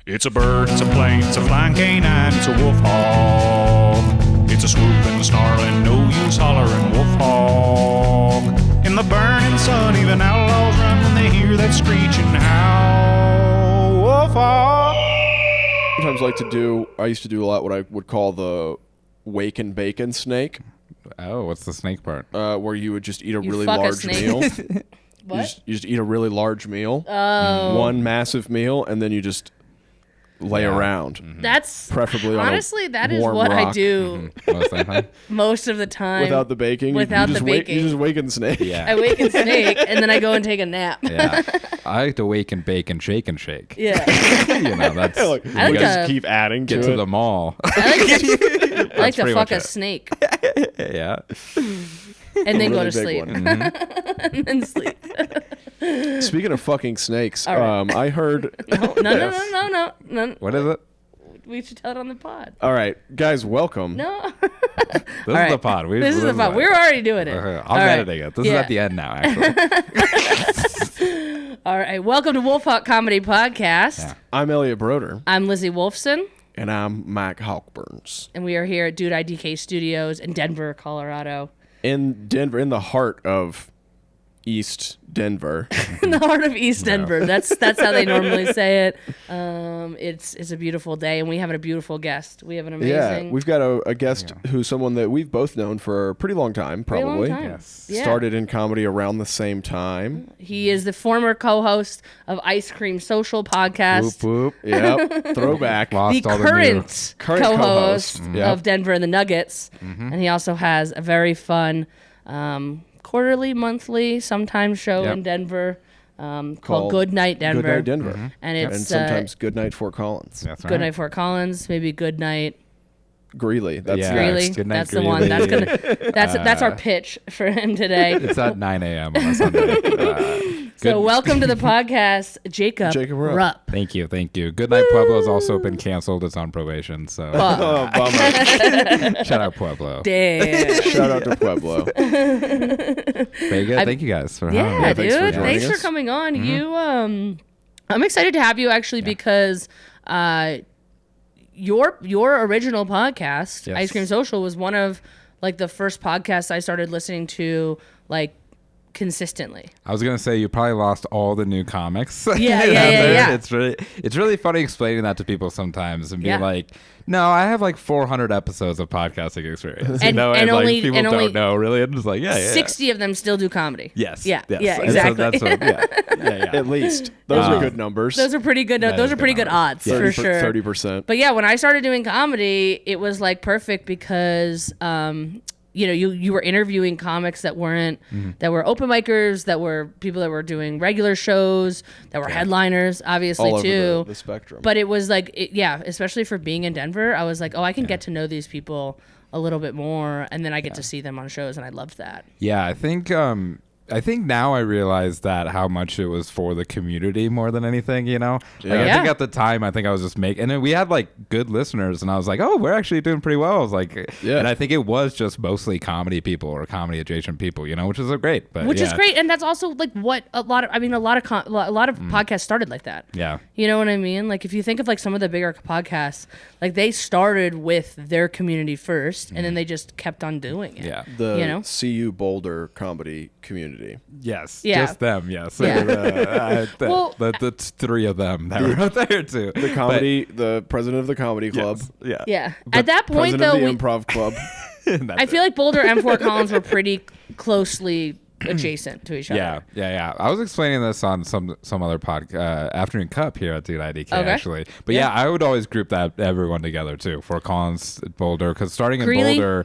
It's a bird, it's a plane, it's a flying canine, it's a WolfHawk. It's a swooping, snarling, no use hollering WolfHawk. In the burning sun, even outlaws run when they hear that screeching howl. WolfHawk. Sometimes I used to do a lot what I would call the wake and bacon snake. Oh, what's the snake part? Where you would just eat a You really fuck a large snake. meal. What? You just eat a really large meal. Oh. One massive meal, and then you just lay around. That's Preferably honestly, on a that is warm what I rock. do Most of the time? most of the time. Without the baking? Without you the just baking. You just wake and snake. Yeah. I wake and snake, and then I go and take a nap. Yeah. I like to wake and bake and shake and shake. Yeah. You know, that's Like, you I like you guys just to- keep adding get to to it. the mall. I like to pretty fuck much a it. snake Yeah. and then go Really to big sleep. one. And then sleep. Speaking of fucking snakes, All right. I heard. No. What is it? We should tell it on the pod. All right, guys, welcome. No. This is right. the pod. This is the pod. We're already doing it. I'm All right. editing it. This is Yeah. at the end now, actually. All right. Welcome to WolfHawk Comedy Podcast. Yeah. I'm Elliot Broder, I'm Lizzy Wolfson, and I'm Mike Hawkburns. and we are here at Dude IDK Studios in Denver, Colorado. In Denver, in the heart of East Denver. In the heart of East Denver. That's how they normally say it. It's a beautiful day, and we have a beautiful guest. We have an amazing. Yeah, we've got a guest who's someone that we've both known for a pretty long time, pretty long probably. time. Yes. Yeah. Started in comedy around the same time. He is the former co-host of Ice Cream Social podcast. Whoop, whoop. Yep, throwback. Lost The all current Current co-host co-host. Yep. of Denver and the Nuggets, and he also has a very fun quarterly, monthly, sometimes show Yep. in Denver called Called Good Night Denver. Good Night Denver. And it's And sometimes Good Night Fort Collins. That's right. Good Night Fort Collins, maybe Good Night Greeley. That's Yeah. next. Greeley. Good Night, That's the one. Greeley. That's our pitch for him today. It's at 9 a.m. on a Sunday. So welcome to the podcast, Jacob Jacob Rupp. Rupp. Thank you. Good Night Pueblo has also been canceled. It's on probation. So Oh, bummer. shout out Pueblo. Damn. Shout out to Pueblo. Very good. Thank you guys for having me. Yeah, thanks for dude. joining Thanks for us. coming on. You, I'm excited to have you actually because your original podcast, Yes. Ice Cream Social, was one of like the first podcasts I started listening to like consistently. I was gonna say you probably lost all the new comics. Yeah. It's really funny explaining that to people sometimes and being Yeah. like, no, I have like 400 episodes of podcasting experience. And- like only- people and only don't know really. And it's like, yeah. 60 of them still do comedy. Yes. Yeah. Yes. Yeah. And so Exactly. that's what, yeah. At least. Those are good numbers. Those are pretty good. That Those is are pretty good good odds for sure. 30%. But yeah, when I started doing comedy, it was like perfect because you were interviewing comics that weren't that were open micers, that were people that were doing regular shows, that were headliners, obviously All over too. the spectrum. But it was like, especially for being in Denver, I was like, oh, I can get to know these people a little bit more, and then I get to see them on shows, and I loved that. Yeah, I think now I realize that how much it was for the community more than anything, you know? Like, I Yeah. think at the time, I think I was just and then we had like good listeners and I was like, oh, we're actually doing pretty well. I was like, Yeah. And I think it was just mostly comedy people or comedy adjacent people, you know, which is great. But Which is yeah. great, and that's also like what a lot of podcasts started like that. Yeah. You know what I mean? Like if you think of like some of the bigger podcasts, like they started with their community first, and then they just kept on doing it. Yeah. the you know? CU Boulder comedy community. Yes. Yeah. Just them. Yes. Yeah. Well, the three of them that were out there too. The comedy, the president of the comedy club. Yeah. Yeah. At that point, President though, of the improv club. I feel like Boulder and Fort Collins were pretty closely adjacent to each other. Yeah. I was explaining this on some other afternoon cup here at Dude IDK Okay. actually, but yeah, I would always group everyone together too. Fort Collins, Boulder, because starting in Greeley? Boulder,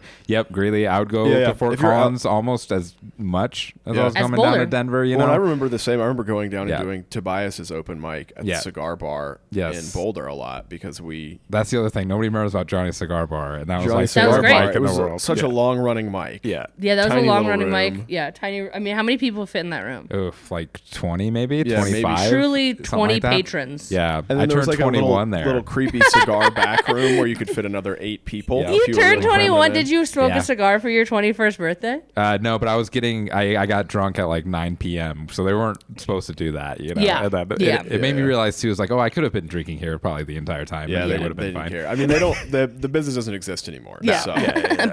Greeley, I would go Yeah. to Fort If you're out- Collins almost as much as I was As coming down Boulder. to Denver. You Well, know, I remember the same. I remember going down Yeah. and doing Tobias's open mic at Yeah. the cigar bar Yes. in Boulder a lot because that's the other thing. Nobody remembers about Johnny's Cigar Bar, and that was Johnny like That was Cigar great. Bar. mic It in the was world. such a long running mic. Yeah. Yeah, that was Tiny a long little running room. mic. Yeah, tiny I mean, how many people fit in that room? Oof, like 20 maybe, Yeah, maybe. 25. Truly something 20 like that. patrons. Yeah, And then I there was turned like 21 a there. little creepy cigar back room where you could fit another 8 people. Yeah. if You were turned really 21. cramming it in. Did you smoke Yeah. a cigar for your 21st birthday? No, but I got drunk at like 9 p.m. So they weren't supposed to do that, you know. Yeah. And then Yeah. It made me realize too. It was like, oh, I could have been drinking here probably the entire time. Yeah, and they would have been didn't fine. care. I mean, they don't. The business doesn't exist anymore. Yeah. So.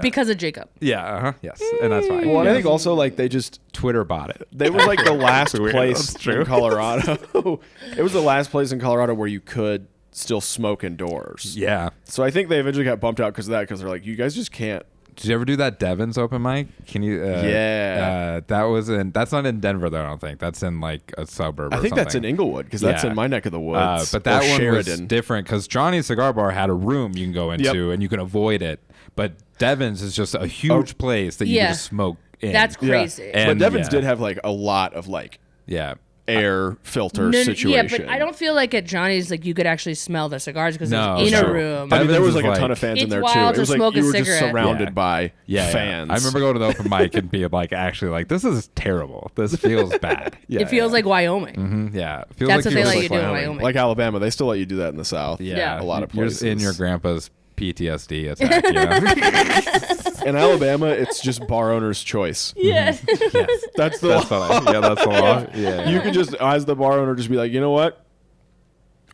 Because of Jacob. Yeah, yes, and that's fine. Well, and I think also like they just Twitter bought it. they was like the last weird. place That's true. in Colorado. It was the last place in Colorado where you could still smoke indoors. Yeah. So I think they eventually got bumped out because of that. Because they're like, you guys just can't. Did you ever do that Devon's open mic? Can you? Yeah. That's not in Denver though. I don't think that's in like a suburb. I think that's in Inglewood because that's Yeah. in my neck of the woods. But that or one was Sheridan. different because Johnny's Cigar Bar had a room you can go into and you can avoid it. But Devon's is just a huge place that you Yeah. can just smoke in. That's Yeah. crazy. And- But Devon's yeah. did have like a lot of like yeah. air filter Yeah, situation. but I don't feel like at Johnny's like you could actually smell the cigars because No, it's in a true. room. I mean, there Devon's was is like a ton like- of fans in It's there too. wild It to was like smoke a you were just cigarette. surrounded Yeah. by Yeah, fans. I remember going to the open mic and being like, actually, like this is terrible. This feels bad. Yeah, It feels like Wyoming. yeah. It feels That's like what they you let were you like do in Wyoming. Wyoming. like Alabama, they still let you do that in the South. Yeah. a lot of You're places. in your grandpa's PTSD attack. You know? In Alabama, it's just bar owner's choice. Yeah. That's the That's law. the that's the law. Yeah. You can just, as the bar owner, just be like, you know what?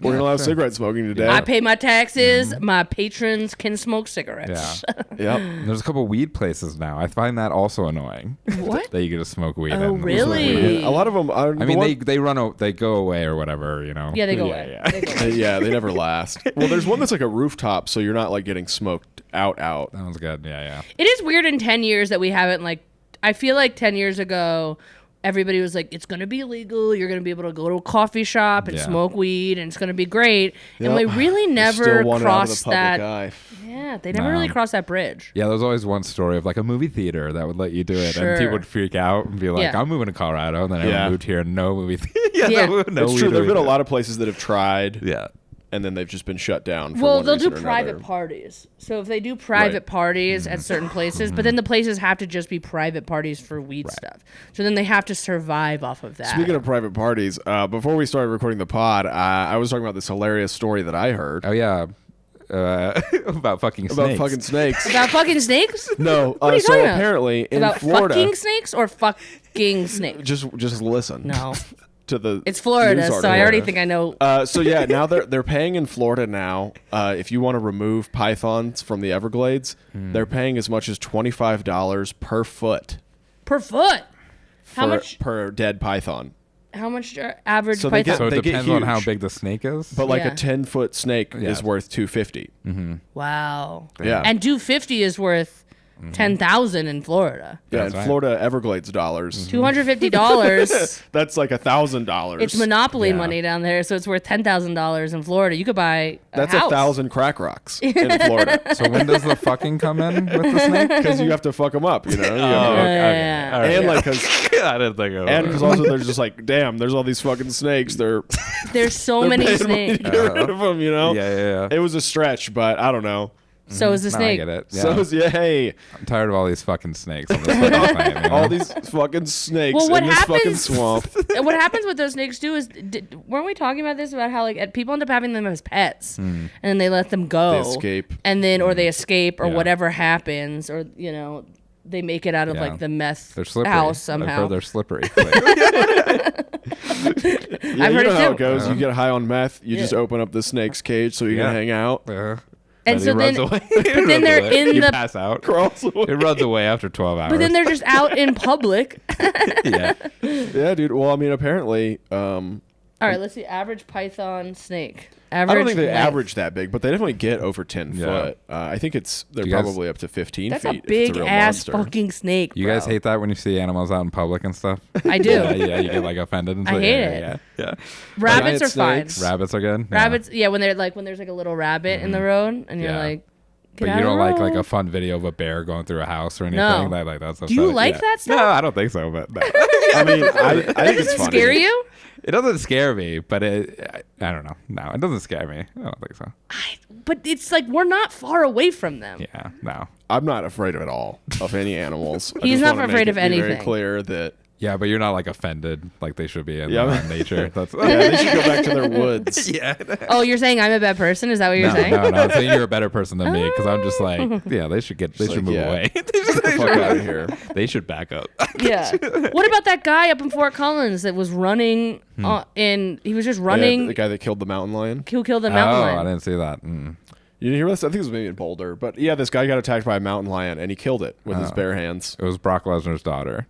We're gonna allow cigarette smoking today. I pay my taxes. My patrons can smoke cigarettes. Yeah. Yep. There's a couple weed places now. I find that also annoying. What? That you can just smoke weed. Oh, in. really? A lot of them. I mean, they go away or whatever, you know. Yeah, they go Yeah, away. yeah. They go away. yeah, they never last. Well, there's one that's like a rooftop, so you're not like getting smoked out. That one's good. Yeah, yeah. It is weird in 10 years that we haven't like. I feel like 10 years ago, everybody was like, it's going to be illegal. You're going to be able to go to a coffee shop and Yeah. smoke weed, and it's going to be great. And Yep. we really You never still want it out of the crossed public that. eye. Yeah, they never really crossed that bridge. Yeah, there's always one story of like a movie theater that would let you do it, Sure. and people would freak out and be like, Yeah. "I'm moving to Colorado," and then everyone Yeah. moved here, and no movie theater. Yeah. no It's true. weed There've been a movie lot of places that have tried, theater. and then they've just been shut down. For Well, one they'll do reason or private another. parties. So if they do private Right. parties at certain places, but then the places have to just be private parties for weed stuff. So then they have to survive off of that. Speaking of private parties, before we started recording the pod, I was talking about this hilarious story that I heard Oh yeah, about fucking about snakes. fucking snakes. About fucking snakes? No, are you so talking about? apparently in About Florida, fucking snakes or fucking snakes? just listen. No. To the It's Florida, news so I article. already think I know. So yeah, now they're paying in Florida now. If you want to remove pythons from the Everglades, they're paying as much as $25 per foot. Per foot. How much? per dead python? How much average So they python? get- So it They depends on how huge. big the snake is. But like Yeah. a 10-foot snake Yeah. is worth $250. Wow. Yeah. And 250 is worth 10,000 in Florida. Yeah, That's in right. Florida Everglades dollars. $250. That's like $1,000. It's monopoly Yeah. money down there, so it's worth $10,000 in Florida. You could buy a That's house. 1,000 crack rocks in Florida So when does the fucking come in with the snake? because you have to fuck them up, you know. You Oh, gotta- Yeah. All right. and like, cause, I didn't think of and it. because also they're just like, damn, there's all these fucking snakes. They're There's so they're many paying money to snakes. get rid of them, you know. Yeah. It was a stretch, but I don't know. So is the No, I snake. get it. Yeah. So yeah, hey, I'm tired of all these fucking snakes on this fucking planet, you know? all these fucking snakes Well, what in this fucking happens- swamp. And what happens with those snakes too is, weren't we talking about this about how like people end up having them as pets, and then they let them go, They escape. and then or they escape or Yeah. whatever happens, or you know they make it out of Yeah. like the meth They're slippery. house I've somehow. heard they're slippery. Yeah, I've you heard know it how too. it goes. You get high on meth, you Yeah. just open up the snake's cage so you Yeah. can hang out. And so he runs then- away. but then they're in you the- pass out. Crawls away. It runs away after 12 hours. But then they're just out in public. yeah. Yeah, dude. Well, I mean, apparently, All right, let's see. Average python snake. I don't think they length. average that big, but they definitely get over 10 Yeah. foot. I think they're You guys- probably up to 15 That's feet. a big if it's a real ass monster. fucking snake. You guys bro. hate that when you see animals out in public and stuff? I do. Yeah, you get like offended and I stuff. hate yeah, it. Yeah. Rabbits Giant are fine. snakes. Rabbits are good. Yeah. Rabbits, yeah, when there's like a little rabbit in the road, and you're Yeah. like, But "Get out you don't of the like road." a fun video of a bear going through a house or anything. No. Like that's Do you like that stuff? No, I don't think so. But no. I mean, I think That it's doesn't funny. scare you? It doesn't scare me, but I don't know. No, it doesn't scare me. I don't think so. But it's like we're not far away from them. Yeah, no. I'm not afraid of it all of any animals. I He's just not wanna afraid make of it be Very anything. clear that Yeah, but you're not like offended like they should be in nature. That's Yeah, they should go back to their woods. yeah. Oh, you're saying I'm a bad person? Is that what you're saying? No, I'm saying you're a better person than me because I'm just like, yeah, they should move away. Get the fuck out of here. They should back up. Yeah. What about that guy up in Fort Collins that was running and he was just running? Yeah, the guy that killed the mountain lion. Who killed the mountain I lion? didn't see that. You didn't hear this? I think it was maybe in Boulder. But yeah, this guy got attacked by a mountain lion and he killed it with his bare hands. It was Brock Lesnar's daughter.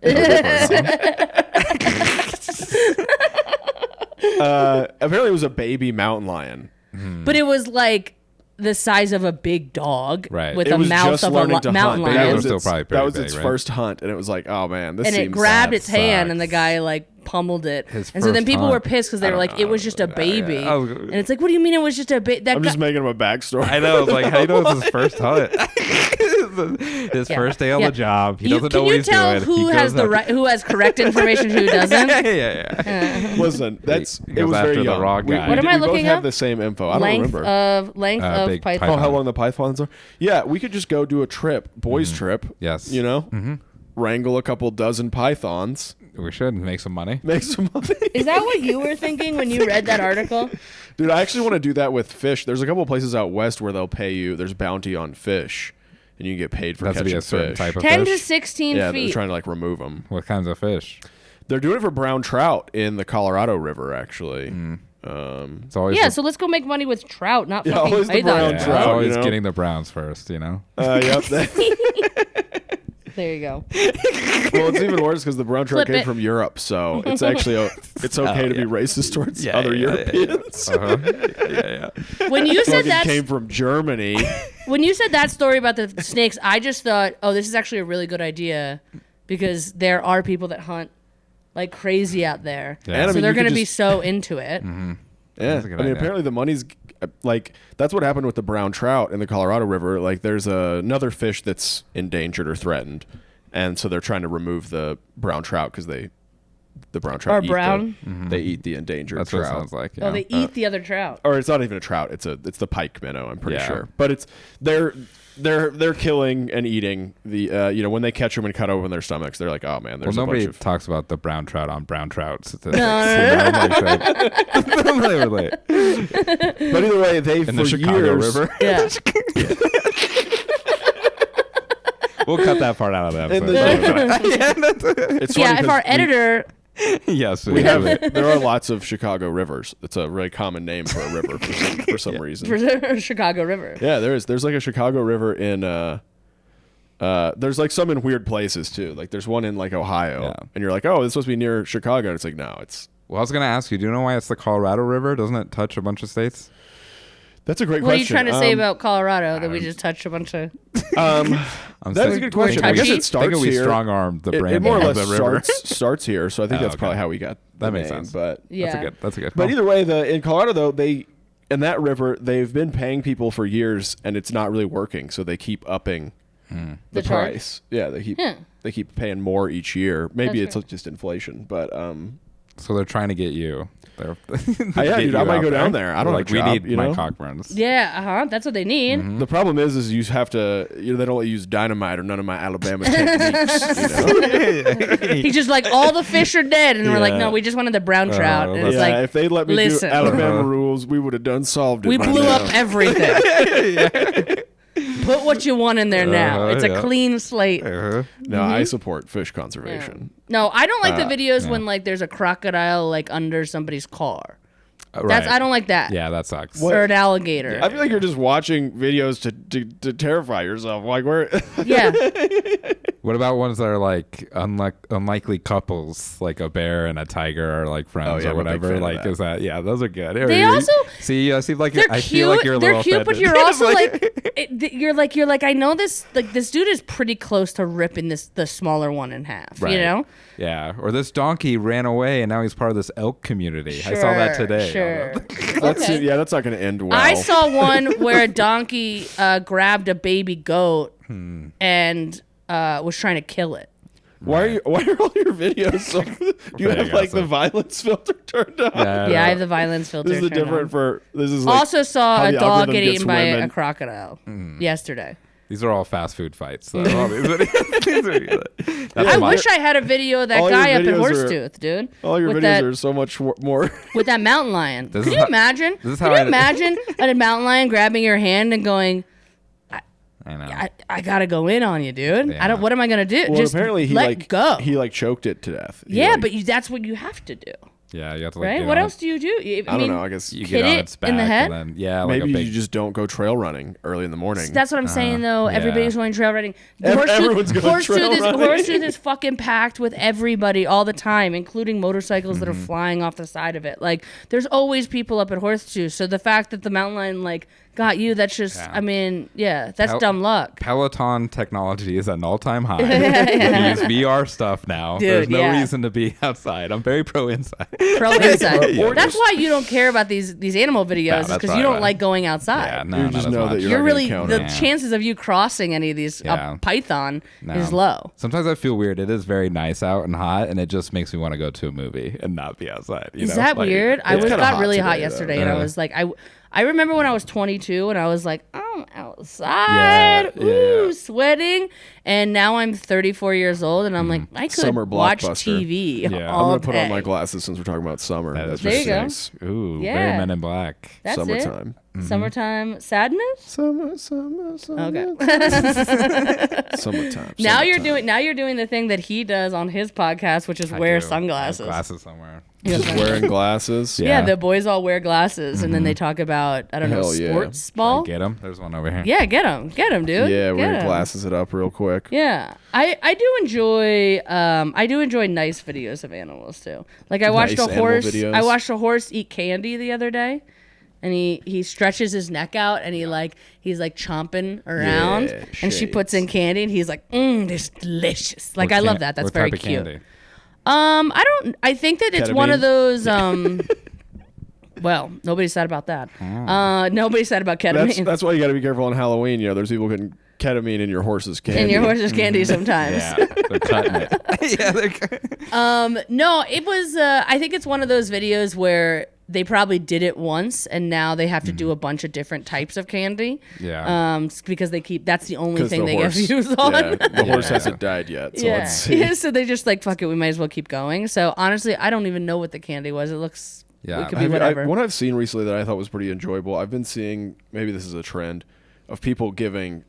Apparently it was a baby mountain lion. But it was like the size of a big dog Right. with It a was mouth just of a learning to mountain hunt. That lion. was still probably That pretty was big, its right? first hunt, and it was like, oh man, this And seems it grabbed sad. its hand, sucks. and the guy like pummeled it. His And so then first people hunt. were pissed because they were like, it was just a baby. And it's like, what do you mean it was just a baby? I'm just making him a backstory. I know. It's like, how do you know it's his first hunt? His first day on the job. He doesn't know what he's doing. Can you tell who has who has correct information, who doesn't? yeah. Listen, it goes was after very the young. wrong guy. What am I we both looking have up? the same info. I don't remember. Length of big python. Oh, how long the pythons are? Yeah, we could just go do a trip, boys trip. Yes. You know, wrangle a couple dozen pythons, We should make some money. make some money. Is that what you were thinking when you read that article? Dude, I actually want to do that with fish. There's a couple of places out west where they'll pay you. There's bounty on fish, and you can get paid for Has to catching be a certain fish. type of 10 to fish. 16 Yeah, they're feet. trying to like remove them. What kinds of fish? They're doing it for brown trout in the Colorado River, actually. It's always Yeah, so let's go make money with trout, not Yeah, fucking always the python. brown it's trout, always you know? getting the browns first, you know? Yep. There you go. Well, it's even worse because the brown trout Flip came it. from Europe, so it's actually it's okay to be racist towards other Europeans. When you said Fucking that, came from Germany. when you said that story about the snakes, I just thought, oh, this is actually a really good idea because there are people that hunt like crazy out there, Yeah. And I so mean, they're you could going to be just- so into it. Yeah, That's a good I mean, idea. apparently the money's like that's what happened with the brown trout in the Colorado River. Like, there's another fish that's endangered or threatened, and so they're trying to remove the brown trout because the brown trout Are brown? they eat the endangered That's what it trout. sounds like. Oh, Yeah. they eat the other trout. Or it's not even a trout. It's the pike minnow. I'm pretty Yeah. sure. But it's they're killing and eating the when they catch them and cut open their stomachs. They're like, oh man, there's Well, a nobody bunch of talks about the brown trout on brown trout statistics. No, But either way, they In for the Chicago years, River. Yeah. We'll cut that part out of the In episode. it's funny Yeah, if 'cause our editor, Yes, we have it. There are lots of Chicago rivers. It's a really common name for a river for some reason. for Chicago River. Yeah, there is. There's like a Chicago River in there's like some in weird places too. Like there's one in like Ohio, Yeah. and you're like, oh, this must be near Chicago. And it's like, no, it's. Well, I was going to ask you, do you know why it's the Colorado River? Doesn't it touch a bunch of states? That's a great What are you question. trying to say about Colorado that we just touched a bunch of? I'm That is a good question. I guess touchy? it starts thinking we here. strong-armed the It brand more or of less the river. starts here, so I think Oh, that's okay. probably how we got That the makes name, sense. Yeah. But That's a good but call. either way, in Colorado though, in that river they've been paying people for years, and it's not really working, so they keep upping the charge? price. Yeah, Yeah. they keep paying more each year. Maybe That's it's just inflation, but So they're trying to get you. yeah, dude, I might go down there. I don't like. have a We job, need you my know? cockburns. Yeah, that's what they need. The problem is you have to. They don't let you use dynamite or none of my Alabama techniques. You know? He's just like, all the fish are dead, and we're like, Yeah. no, we just wanted the brown trout. And that's- it's yeah, like, if they let me listen. do Alabama rules, we would have done solved it. we by blew now. up everything. Put what you want in there now. It's a yeah. clean slate. No, I support fish conservation. No, I don't like the videos yeah. when like there's a crocodile like under somebody's car. Right. I don't like that. Yeah, that sucks. Or an alligator. I feel like you're just watching videos to terrify yourself. Like where? Yeah. What about ones that are like unlikely couples, like a bear and a tiger, are like friends yeah, or I'm a big whatever? fan of Like, that. is that? Yeah, those are good. They also- see. I seem like They're I cute. feel like you're a They're little cute, but offended. you're also like, you're like, I know this. Like this dude is pretty close to ripping the smaller one in half. Right. You know. Yeah, or this donkey ran away and now he's part of this elk community. I saw that today. Sure. That's Okay. yeah, that's not going to end well. I saw one where a donkey grabbed a baby goat and was trying to kill it. Why are all your videos so? Do you have like the violence filter turned on? Yeah, I have the violence filter. This is turned on. This is like Also saw how a the dog algorithm get gets eaten by a women. crocodile yesterday. These are all fast food fights. So all these videos, I wish I had a video of that all guy your up in videos Horsetooth, dude. All your with videos that, are so much more. with that mountain lion. This Can is you how- imagine? this is Can how you I- imagine a mountain lion grabbing your hand and going, I know. I gotta go in on you, dude. Yeah. I don't. What am I gonna do? Well, Just apparently let go. He choked it to death. Yeah, but that's what you have to do, Yeah, you have to like right? get What on else do you do? I don't know. I guess You hit get on it its back in the head? and then like maybe a big you just don't go trail running early in the morning. That's what I'm saying, though. yeah. Everybody's going trail riding. Everyone's going trail running. Horsetooth is fucking packed with everybody all the time, including motorcycles that are flying off the side of it. Like, there's always people up at Horsetooth. So the fact that the mountain lion like got you, that's just, Yeah. I mean, yeah, that's dumb luck. Peloton technology is at an all-time high. We use VR stuff now. Dude, There's no yeah. reason to be outside. I'm very pro inside. Pro inside. Yeah. That's why you don't care about these animal videos, is that's because right, you don't right. like going outside. Yeah, no, You not just as know much. that you're You're not really gonna the counter. chances of you crossing any of these Yeah. python No. is low. Sometimes I feel weird. It is very nice out and hot, and it just makes me want to go to a movie and not be outside. You Is know? that Like, weird? I it's was kinda got hot really hot today, though. yesterday, and I Yeah. was like, I remember when I was 22, and I was like, I'm outside, Yeah, ooh, yeah. sweating, and now I'm 34 years old, and I'm like, I could Summer watch blockbuster. TV Yeah. all I'm gonna put on day. my glasses since we're talking about summer. That That's is There you just go. nice. Ooh, Yeah. very Men in Black. That's Summertime. it. Summertime sadness. Summer. Okay. Summertime. Now you're Summertime. doing the thing that he does on his podcast, which is I wear do. I have sunglasses. Glasses somewhere. Just wearing glasses. Yeah, the boys all wear glasses, and then they talk about I don't know Hell yeah. sports ball. Get him. There's one over here. Yeah, get them, dude. Yeah, Get we're gonna 'em. glasses it up real quick. Yeah, I do enjoy nice videos of animals too. Like I watched Nice a animal horse. videos. I watched a horse eat candy the other day, and he stretches his neck out and he's like chomping around, Yeah, and she puts in candy and he's like, this is delicious. Like What I love can- that. That's what very type of cute. candy? I think that it's one Ketamine? of those. Well, nobody said about that. Nobody said about ketamine. That's why you got to be careful on Halloween. You know, there's people getting ketamine in your horse's candy. in your horse's candy sometimes. Yeah, they're cutting it. Yeah, they're No, it was. I think it's one of those videos where they probably did it once, and now they have to do a bunch of different types of candy. Yeah. Because they keep. That's the only 'Cause thing the they horse, give views on. Yeah, the horse Yeah. hasn't died yet. So Yeah. let's see. Yeah, so they just like fuck it. We might as well keep going. So honestly, I don't even know what the candy was. It looks. Yeah. It could be whatever. What I've seen recently that I thought was pretty enjoyable, I've been seeing, maybe this is a trend, of people giving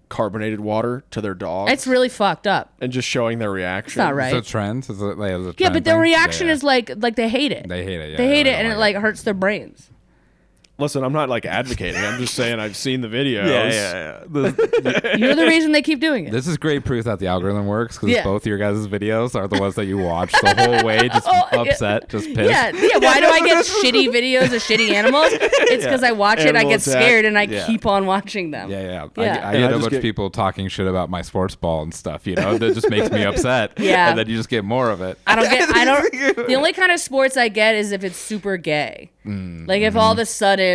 carbonated water to their dogs. It's really fucked up. and just showing their reaction. It's not right. Is it a trend? Is it, like, is it a Yeah, trend but their thing? reaction Yeah. is like they hate it. They hate it. Yeah, They hate it, don't and it like hurts their brains. Listen, I'm not like advocating. I'm just saying I've seen the videos. yeah. You're the reason they keep doing it. This is great proof that the algorithm works because Yeah. both your guys' videos are the ones that you watch the whole way, just Oh, yeah. upset, just pissed. Yeah. Why do I get shitty videos of shitty animals? It's because I watch it, I Animal get attack. scared, and I Yeah. keep on watching them. Yeah. Yeah. I And get I a just bunch get- of people talking shit about my sports ball and stuff, you know, that just makes me upset. Yeah. And then you just get more of it. I don't. The only kind of sports I get is if it's super gay. Like if all of a sudden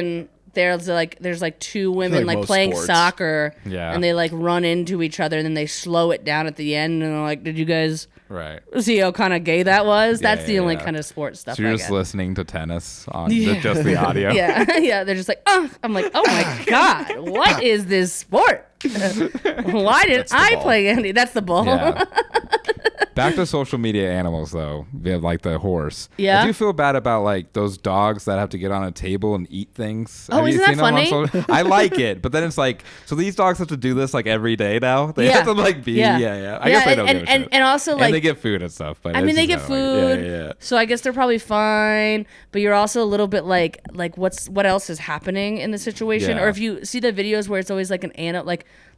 there's like two women like like most playing sports. soccer, Yeah. and they like run into each other, and then they slow it down at the end, and they're like, "Did you guys Right. see how kind of gay that was?" That's the yeah, only yeah. kind of sports stuff So you're I just get. listening to tennis on Yeah. just the audio. Yeah, yeah. They're just like, oh, I'm like, oh my god, what is this sport? Why did I ball. play Andy? That's the ball. Yeah. Back to social media animals, though, like the horse. Yeah? I do feel bad about like those dogs that have to get on a table and eat things. Oh, Have you isn't that seen them on funny? I like it, but then it's like, so these dogs have to do this like every day now. They have to like be, yeah. I guess they don't give a shit. and also And like they get food and stuff. But I it's mean, they just get kinda like- food, yeah. so I guess they're probably fine. But you're also a little bit like what else is happening in the situation? Yeah. Or if you see the videos where it's always like an animal,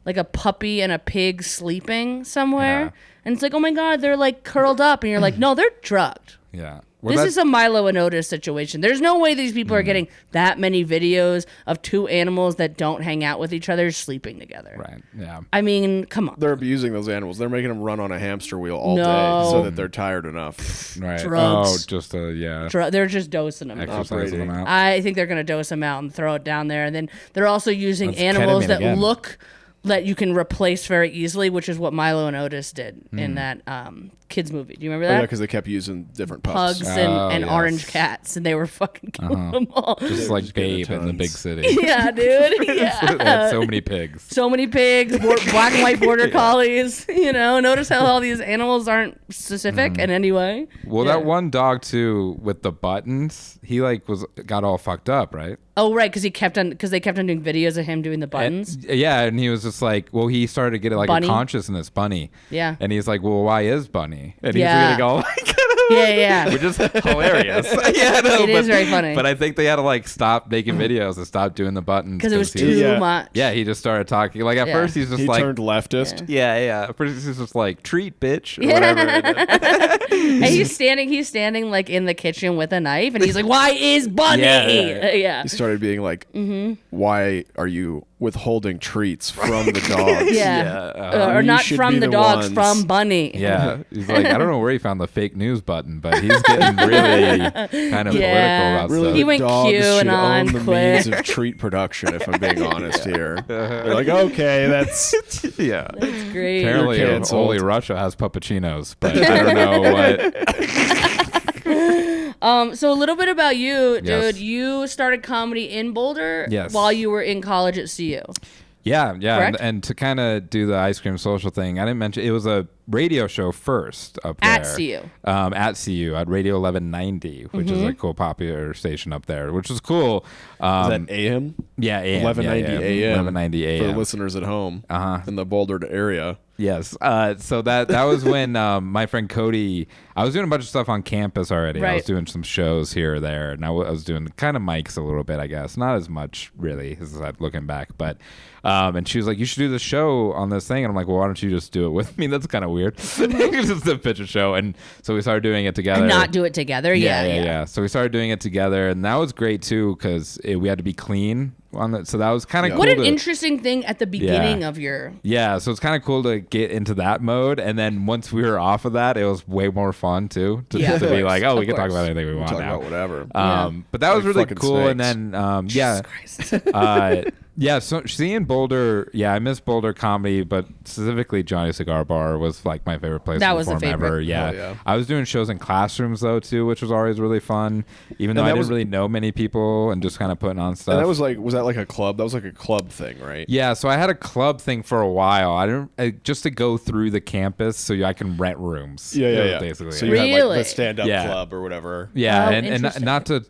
like a puppy and a pig sleeping somewhere, Yeah. and it's like, oh my god, they're like curled up, and you're like, no, they're drugged. Yeah. Well, This that- is a Milo and Otis situation. There's no way these people are getting that many videos of two animals that don't hang out with each other sleeping together. right. Yeah. I mean, come on. They're abusing those animals. They're making them run on a hamster wheel all No. day so that they're tired enough. Right. Drugs. Oh, just yeah. They're just dosing them. Exercising them out. I think they're going to dose them out and throw it down there. And then they're also using That's animals ketamine that again. look that you can replace very easily, which is what Milo and Otis did in that kids movie. Do you remember Oh, yeah, that? because they kept using different pups. Pugs and yes. orange cats, and they were fucking killing them all. Just like getting Babe in the big tons. city. Yeah, dude. They had Yeah. so many pigs. So many pigs, black and white border collies. You know, notice how all these animals aren't specific in any way. Well, Yeah. that one dog too with the buttons, he like got all fucked up, right? Oh, right, because they kept on doing videos of him doing the buttons. Yeah, and he was just like, well, he started to get like Bunny? a consciousness, Bunny. Yeah. And he's like, well, why is Bunny? And Yeah. he's gonna go, like, Yeah. which is hilarious. Yeah, no, It is very funny. But I think they had to like stop making videos and stop doing the buttons Because it was he- too Yeah. much. Yeah, he just started talking. Like at Yeah. first, he's just He like, turned leftist. yeah. At first, he's just like, treat, bitch, or whatever. And he's standing like in the kitchen with a knife, and he's like, "Why is Bunny?" Yeah. Yeah. He started being like, "Why are you withholding treats from the dogs?" Yeah. Yeah, Or We not should from be the the dogs, ones. from Bunny. Yeah, he's like, I don't know where he found the fake news button, but he's getting really kind of Yeah. political about Really, stuff. He the went dogs Q should and on own the quick. means of treat production. If I'm being honest here, they're like, okay, that's Yeah. It's great. Apparently, You're canceled. only Russia has puppuccinos, but I don't know what. So a little bit about you, dude. Yes. You started comedy in Boulder Yes. while you were in college at CU. Yeah, and, Correct? and to kind of do the ice cream social thing, I didn't mention it was a radio show first up there At CU. At CU at Radio 1190, which is a cool popular station up there, which was cool. is that AM? Yeah, AM, 1190 AM. 1190 For AM. listeners at home Uh-huh. in the Boulder area. Yes. So that was when my friend Cody, I was doing a bunch of stuff on campus already. I Right. was doing some shows here or there, and I was doing kind of mics a little bit, I guess. Not as much, really, as I'm looking back. But and she was like, you should do the show on this thing. And I'm like, well, why don't you just do it with me? That's kind of weird. Just to pitch a show. And so we started doing it together. And not do it together. Yeah. So we started doing it together, and that was great too because we had to be clean on that. So that was kind of cool. What an to- interesting thing at the beginning of your. Yeah, so it's kind of cool to get into that mode, and then once we were off of that, it was way more fun too to, Yeah, to of be course, like, oh, we of can talk course. about anything we want Talk now. about whatever. But that was Like really fucking cool, and snakes. then yeah, yeah. So seeing Boulder, yeah, I miss Boulder comedy, but specifically Johnny Cigar Bar was like my favorite place That to was the perform favorite. ever. Yeah. Hell yeah. I was doing shows in classrooms though too, which was always really fun, even though And I that didn't was- really know many people and just kind of putting on stuff. And that was that like a club? That was like a club thing, right? Yeah, so I had a club thing for a while. Just to go through the campus so I can rent rooms. Yeah. Basically. So you Really? had like the stand-up Yeah. club or whatever. Yeah, Oh, and interesting. not to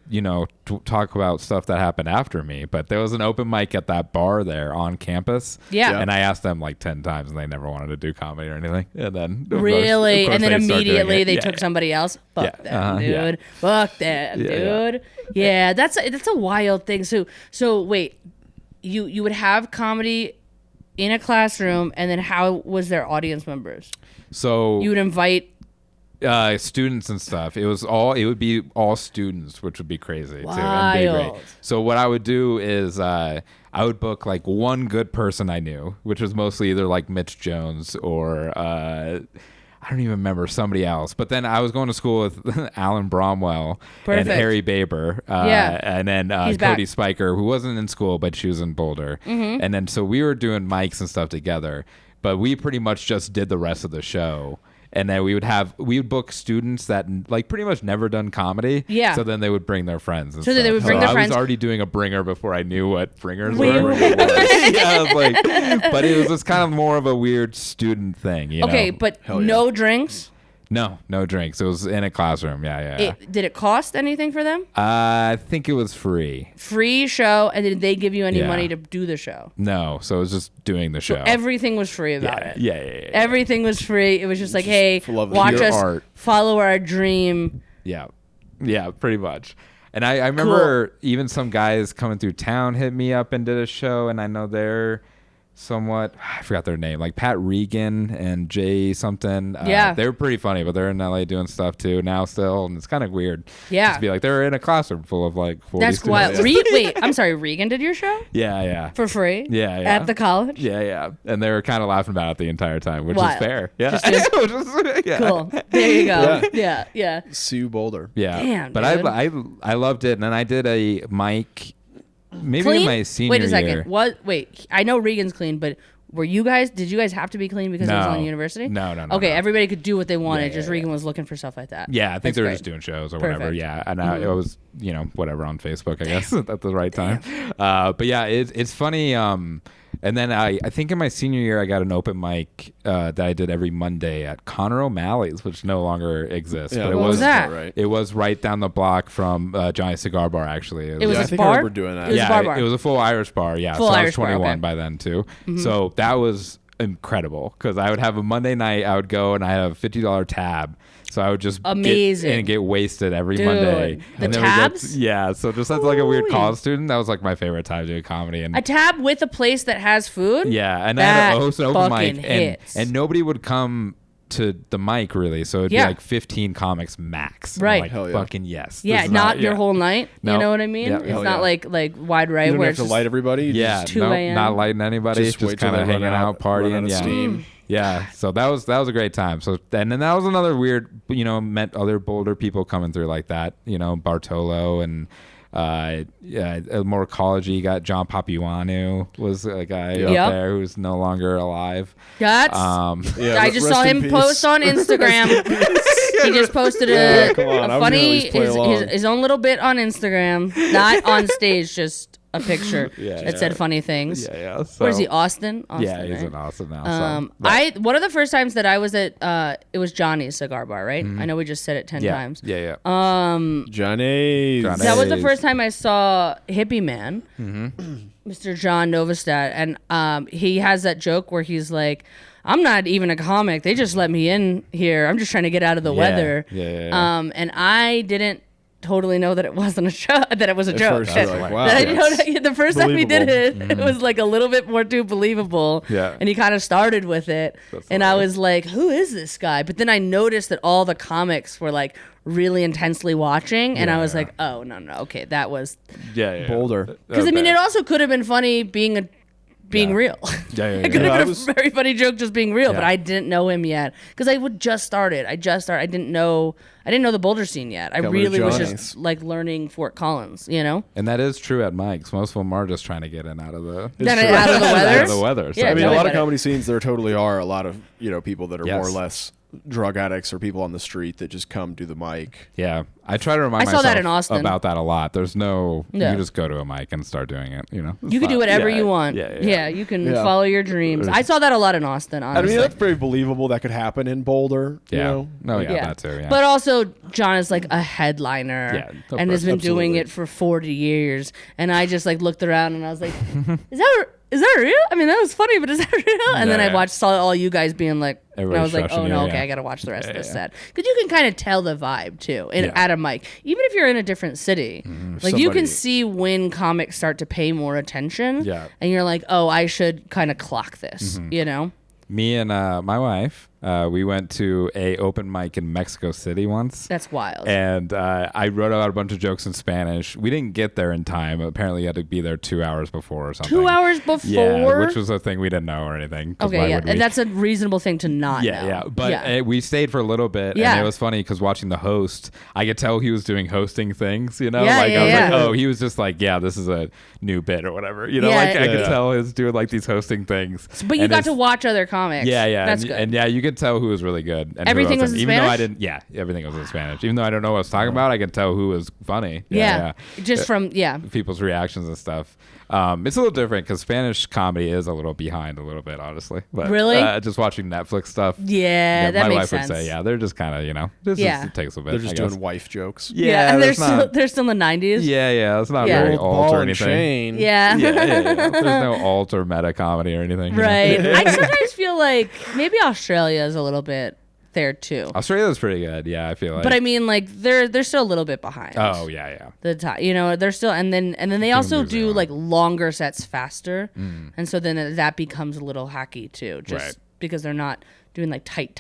talk about stuff that happened after me, but there was an open mic at that bar there on campus. Yeah. And I asked them like 10 times, and they never wanted to do comedy or anything. And then of course- Really? of course And then they started doing immediately it. they Yeah, took yeah. somebody else? Fuck Yeah, that, dude. yeah. Fuck that, Yeah, dude. Yeah, that's a wild thing. So wait, you would have comedy in a classroom, and then how was their audience members? So You would invite. students and stuff. It would be all students, which would be crazy too, and be great. Wild. So what I would do is I would book like one good person I knew, which was mostly either like Mitch Jones or I don't even remember somebody else. But then I was going to school with Alan Bromwell Perfect. and Harry Baber, Yeah. and then He's Cody back. Spiker, who wasn't in school but she was in Boulder, and then so we were doing mics and stuff together. But we pretty much just did the rest of the show. And then we would book students that like pretty much never done comedy. Yeah. So then they would bring their friends. And So then they would stuff. bring their I friends. was already doing a bringer before I knew what bringers Wait, were. what? Yeah, I was like, but it was just kind of more of a weird student thing, you Okay, know? but Hell yeah. no drinks. No drinks. It was in a classroom. Yeah. Did it cost anything for them? I think it was free. Free show, and did they give you any Yeah. money to do the show? No, so it was just doing the show. Everything was free about it. Yeah. Everything was free. It was just like, hey, for love of watch pure us art. follow our dream. Yeah, pretty much. And I remember even some guys coming through town hit me up and did a show, and I know they're somewhat, I forgot their name, like Pat Regan and Jay something. Yeah. They were pretty funny, but they're in LA doing stuff too now still, and it's kind of weird. Yeah. Just to be like, they're in a classroom full of like 40 That's students. wild. Wait, I'm sorry. Regan did your show Yeah. for free? Yeah. At the college? Yeah. And they were kind of laughing about it the entire time, which Wild. is fair. Yeah. Just Yeah. Cool. There you go. Yeah. CU Boulder. Yeah. Damn, but dude. I loved it. And then I did a mic maybe Clean? in my senior Wait a second. year. Wait, I know Regan's clean, but did you guys have to be clean because it was on university? No. Okay, no. everybody could do what they wanted. Yeah, just yeah, Regan was looking for stuff like that. Yeah, I think That's they were great. just doing shows or Perfect. whatever. Yeah, and it was whatever on Facebook, I guess at the right time. But yeah, it's funny. And then I think in my senior year I got an open mic that I did every Monday at Connor O'Malley's, which no longer exists. Yeah, but it What was that? Right. It was right down the block from Johnny's Cigar Bar. Actually, It was Yeah, a I think I bar? remember doing that. It was a bar. it was a full Irish bar. Yeah, Full so Irish I bar, was 21 okay. by then too. So that was incredible because I would have a Monday night. I would go and I have a $50 tab. So I would just Amazing. get wasted every Dude, Monday. the And then tabs? So just as like a weird Ooh-wee. college student, that was like my favorite time doing comedy. And A tab with a place that has food? yeah, and I That had to host an open fucking mic, hits. and nobody would come to the mic really. So it'd Yeah. be like 15 comics max. And I'm Right. like, Hell yeah. fucking yes. Yeah, This is not your yeah. whole night. No. You know what I mean? Yeah, It's hell not yeah. like wide right You don't where have it's to just light everybody. You Yeah, just 2 no, a.m. not lighting anybody. Just Just wait till kind of they run hanging out, run partying. out of Yeah. steam. Yeah, so that was a great time. So and then that was another weird, met other Boulder people coming through like that. Bartolo and more college-y. Got John Papuanu was a guy Yeah. out Yep. there who's no longer alive. That's Yeah, I just rest saw in him peace. post on Instagram. He just posted Yeah, come on, a I was gonna at funny least play along. his own little bit on Instagram, not on stage, just a picture that said funny things. Yeah. So, Where is he? Austin? Yeah, he's right? in Austin now. One of the first times that I was at it was Johnny's Cigar Bar, right? I know we just said it 10 times. Yeah. Johnny. That was the Nice. first time I saw Hippie Man, Mr. John Novostad, and he has that joke where he's like, "I'm not even a comic. They just let me in here. I'm just trying to get out of the weather." Yeah. And I didn't totally know that it wasn't a show, that it was a At joke. first, you're like, wow, That I that's don't- the first time he did believable. it, it was like a little bit more too believable. Yeah. And he kind of started with it. That's And I hilarious. was like, who is this guy? But then I noticed that all the comics were like really intensely watching. And I was like, oh, no. Okay, that was. Yeah. Boulder. Because I mean, it also could have been funny being real. Yeah. It could Yeah, I have been was- a very funny joke just being real, but Yeah. I didn't know him yet because I would just started. I didn't know the Boulder scene yet. I Got really was Johnny's. just like learning Fort Collins, And that is true at Mike's. Most of them are just trying to get in out of the It's Then true. out of the weather. out of the weather. So Yeah, I mean, tell a me lot of about it. comedy scenes, there totally are a lot of people that are Yes. more or less drug addicts or people on the street that just come do the mic. yeah, I try to remind I saw myself that in Austin. about that a lot. There's no, Yeah. you just go to a mic and start doing it. It's You can do not- whatever yeah, you want. Yeah. you can Yeah. follow your dreams. I saw that a lot in Austin, I honestly. mean, that's very believable that could happen in Boulder. You Yeah. know? No, yeah, that too. Yeah. But also, John is like a headliner Yeah, of and has course, been doing absolutely. it for 40 years. And I just like looked around and I was like, is that real? I mean, that was funny, but is that real? And then Yeah, I yeah. saw all you guys being like, and I Everybody's was like, rushing oh you, no, yeah. okay, I got to watch the rest of this Yeah. set. Because you can kind of tell the vibe too Yeah. at a mic. Even if you're in a different city, like you Somebody- can see when comics start to pay more attention. Yeah. And you're like, oh, I should kind of clock this, you know? Me and my wife, we went to a open mic in Mexico City once. That's wild. And I wrote out a bunch of jokes in Spanish. We didn't get there in time. Apparently, you had to be there 2 hours before or something. 2 hours before? Yeah, which was a thing we didn't know or anything. 'cause Okay, why yeah, would we? and that's a reasonable thing to not know. Yeah. But we stayed for a little bit, Yeah. and it was funny because watching the host, I could tell he was doing hosting things. Yeah, like I was yeah. like, oh, he was just like, yeah, this is a new bit or whatever. Yeah. I could Yeah. tell he was doing like these hosting things. But you And got it's- to watch other comics. Yeah. That's and, good. and yeah, you could tell who was really good. And who Everything was wasn't. in Even though I Spanish? didn't. Yeah, everything was in Spanish. Even though I don't know what I was talking about, I could tell who was funny. yeah. Just from, People's reactions and stuff. It's a little different because Spanish comedy is a little behind a little bit, honestly. But, Really? just watching Netflix stuff. Yeah, that my makes wife sense. would say, yeah, they're just kind of, it takes a bit. They're just I guess. doing wife jokes. Yeah, and they're there's not, they're still in the 90s. yeah, it's not Yeah. very Old alt ball or and anything. chain. Yeah. Yeah. There's no alt or meta comedy or anything. Right. I sometimes feel like maybe Australia is a little bit there too. Australia's pretty good. Yeah, I feel like. But I mean, like they're still a little bit behind. Oh yeah. The time, they're still, and then they also do like longer sets faster, and so then that becomes a little hacky too, just Right. because they're not doing like tight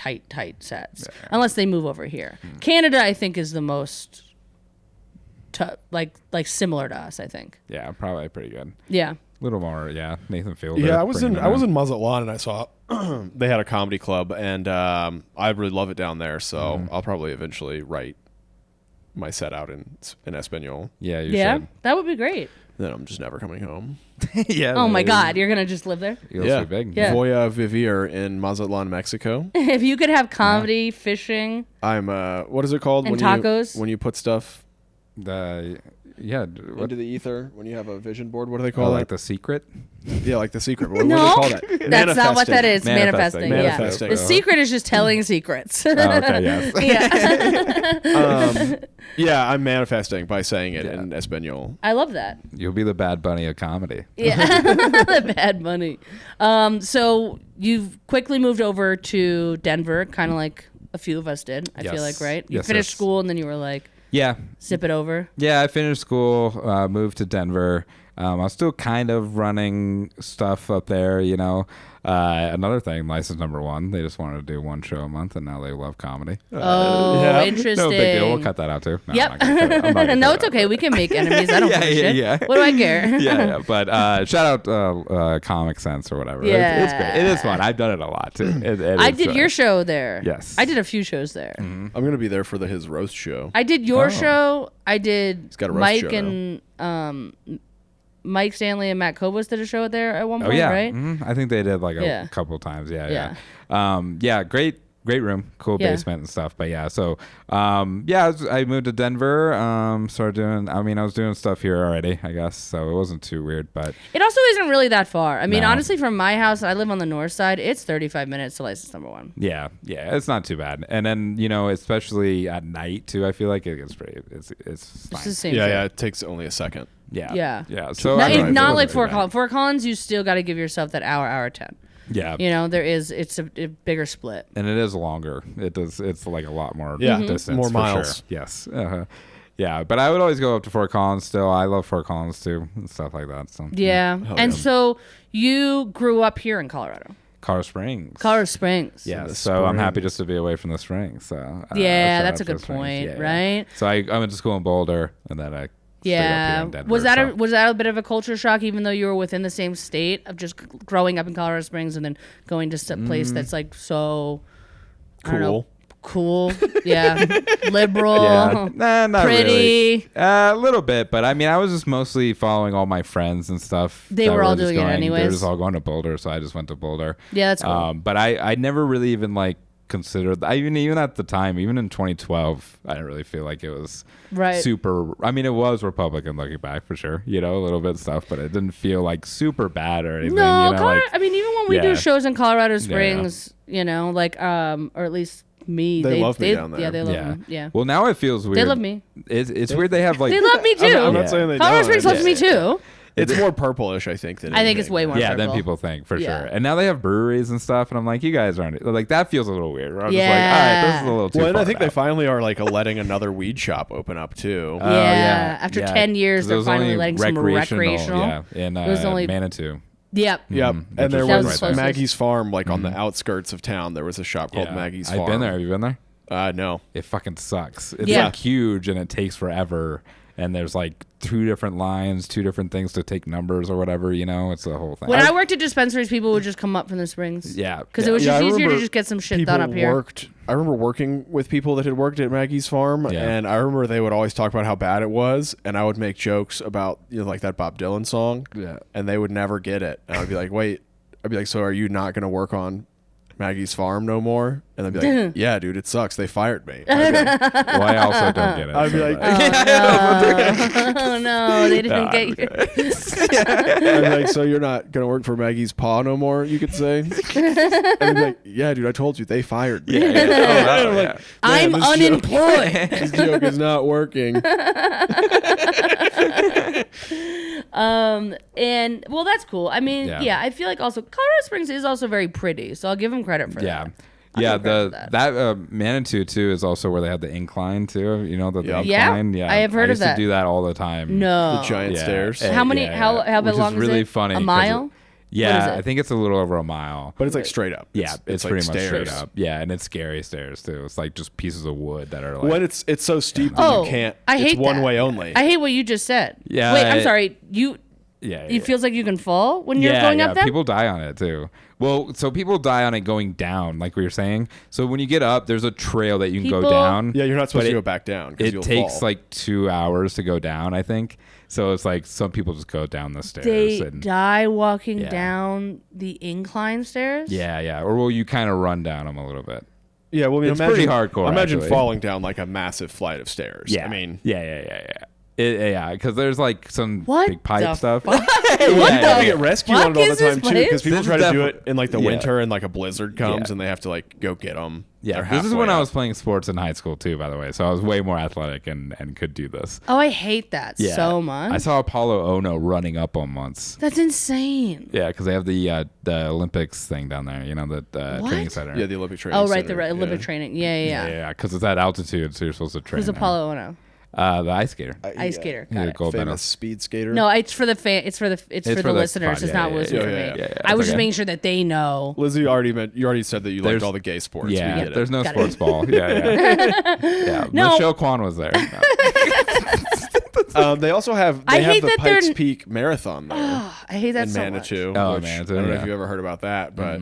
sets, unless they move over here. Canada, I think, is the most like similar to us. I think. Yeah, probably pretty good. Yeah. A little more, yeah. Nathan Fielder. Yeah, I was bringing in it I was around. in Mazatlan and I saw they had a comedy club and I really love it down there. So I'll probably eventually write my set out in Espanol. Yeah, you Yeah, should. that would be great. then I'm just never coming home. Yeah. Oh my God, you're gonna just live there? You'll be big. Yeah. Voya Vivir in Mazatlan, Mexico. If you could have comedy, fishing, I'm what is it called and when tacos. when you put stuff What? into the ether when you have a vision board? What do they Oh, call like it? The Secret? Yeah, like The Secret. What do No, they call that? that's not what that is. Manifesting. Manifesting. Yeah. The secret is just telling secrets. Oh, okay, yes. Yeah. Yeah, I'm manifesting by saying it in Espanol. I love that. You'll be the Bad Bunny of comedy. Yeah. The Bad Bunny. So you've quickly moved over to Denver, kind of like a few of us did, I feel like, right? You Yes, finished yes. school and then you were like, Yeah. zip it over. Yeah, I finished school, moved to Denver. I was still kind of running stuff up there, you know. Another thing, license number 1, they just wanted to do 1 show a month, and now they love comedy. Oh, yeah. interesting. No big deal. We'll cut that out too. No, Yep. I'm not gonna cut it. I'm not gonna No, cut it's it okay. We can make enemies. I don't give a shit. yeah. What do I care? yeah. But shout out Comic Sense or whatever. It's great. It is fun. I've done it a lot too. I did your show there. Yes. I did a few shows there. I'm gonna be there for his roast show. I did your show. I did got a roast Mike show and Mike Stanley and Matt Kobus did a show there at one Oh point, yeah. right? I think they did like Yeah. a couple times. Yeah. Yeah. Great room, cool Yeah. basement and stuff. But yeah, so I moved to Denver. Started doing. I mean, I was doing stuff here already, I guess. So it wasn't too weird. But It also isn't really that far. I mean, No. honestly, from my house, I live on the north side. It's 35 minutes to license number 1. yeah, it's not too bad. And then especially at night too, I feel like it gets pretty. It's It's fine. the same Yeah, shit. yeah. It takes only a second. Yeah. Yeah. So No, I don't know, it's it not wasn't like too Fort bad. Collins. Fort Collins, you still got to give yourself that hour 10. Yeah. You know, it's a bigger split. And it is longer. It's like a lot more Yeah, distance. more for miles. Sure. Yes. Yeah, but I would always go up to Fort Collins still. I love Fort Collins too and stuff like that. So Yeah. And yeah. so you grew up here in Colorado. Colorado Springs. Colorado Springs. Yeah, the so I'm happy Springs. just to be away from the Springs. So Yeah, shout that's out a to good the Springs. point, Yeah, right? So I went to school in Boulder, and then I stayed up here Yeah. in Denver, Was that so. was that a bit of a culture shock, even though you were within the same state of just growing up in Colorado Springs and then going to some place that's like so I don't know, cool, yeah, liberal, Yeah, nah, not pretty. really. A little bit, but I mean, I was just mostly following all my friends and stuff. They that were all just doing it They anyways. were just all going to Boulder, so I just went to Boulder. Yeah, that's cool. But I never really even like considered. Even at the time, even in 2012, I didn't really feel like it was Right. super. I mean, it was Republican looking back for sure. A little bit of stuff, but it didn't feel like super bad or anything. No, like, I mean, even when we do Yeah. shows in Colorado Springs, like or at least me, They love me down there. Yeah, they love yeah. me. Yeah, Well, now it feels weird. they love me. It's weird. They have like. They love me too. I'm not Yeah. saying they Colorado don't. Springs loves me too. It's more purplish, I think. Than I think it's anything. way more. Yeah, purple. than people think for Yeah. sure. And now they have breweries and stuff, and I'm like, you guys aren't like that. Feels a little weird. I'm just like, Yeah. all right, this is a little too. Well, and I far think they out. finally are like letting another weed shop open up too. Oh, Yeah, after 10 years, 'Cause they're it was finally only letting some recreational. Yeah, in It was only- Manitou. Yep. Yep. which And there is That was, was the closest. Maggie's Farm, like on the outskirts of town. There was a shop called Yeah. Maggie's Farm. I've been there. Have you been there? No. It fucking sucks. It's Yeah. like huge and it takes forever. And there's like 2 different lines, 2 different things to take numbers or whatever. It's the whole thing. When I worked at dispensaries, people would just come up from the Springs. Yeah, because yeah. it was Yeah, just I easier to remember just get some shit People done up here. I remember working with people that had worked at Maggie's Farm, Yeah. and I remember they would always talk about how bad it was, and I would make jokes about like that Bob Dylan song, and they would never get it. And I'd be like, wait, so are you not going to work on Maggie's Farm no more? And they'd be like, yeah, dude, it sucks. They fired me. I'd be like, Well, I also don't get it. I'd be so, like, Oh no, they didn't get you. I'd be like, so you're not going to work for Maggie's Pa no more, you could say? And they'd be like, yeah, dude, I told you, they fired me. yeah. I'm like, I'm "Man, this unemployed. This joke is not working. And well, that's cool. I mean, Yeah. yeah, I feel like also Colorado Springs is also very pretty, so I'll give them credit for Yeah. that. Yeah, give credit for that Manitou too is also where they have the incline too. The Yeah. incline. Yeah, I have heard of used that. to do that all the time. No, The giant Yeah. stairs. Eh, How many? yeah, how yeah. how Which long is really is it? funny. A 'cause mile? Yeah, is it? I think it's a little over a mile. But it's like straight up. Yeah, it's like pretty much stairs. straight up. Yeah, and it's scary stairs too. It's like just pieces of wood that are like. When it's so steep that Oh, you can't. I hate it's one that. way only. I hate what you just said. Yeah, Wait, I'm sorry. Yeah, It feels like you can fall when you're yeah, going up them. People die on it too. Well, so people die on it going down, like we were saying. So when you get up, there's a trail that you can go People- down. Yeah, you're not supposed but to go back down because It you'll takes fall. like 2 hours to go down, I think. So it's like some people just go down the stairs. They and, die walking Yeah. down the incline stairs. yeah. Or well, you kind of run down them a little bit. Yeah, well, I mean, It's pretty hardcore, Imagine actually. falling down like a massive flight of stairs. Yeah. I mean, Yeah, because there's like some What big pipe the stuff. fuck? you What gotta the- get rescue Fuck on it all the is this time too, place? because people This try is to do defi- it in like the yeah. winter and like a blizzard comes Yeah. and they have to like go get them. Yeah, this is when I was playing sports in high school too, by the way. So I was way more athletic and could do this. Oh, I hate that Yeah. so much. I saw Apollo Ono running up on once. That's insane. Yeah, because they have the Olympics thing down there. You know, the What? training center. Yeah, the Olympic training. Oh, right, the Center, yeah. Olympic training. Yeah. Yeah, because it's at altitude, so you're supposed to train. Who's there. Apollo Ono? The ice skater. Ice skater. He's Got a it. gold Famous medalist. speed skater. No, it's for the it's for the listeners. pod, It's yeah, not yeah, listeners for yeah, me. yeah, I was okay. just making sure that they know. Lizzy you already said that you liked There's- all the gay sports. Yeah, we get there's it. no Got sports it. ball. Yeah. No. Michelle Kwan was there. No. They also have I they have hate the that they're- Pikes Peak Marathon there I hate that in so Manitou. Oh, which Manitou, I don't know yeah. if you ever heard about that, but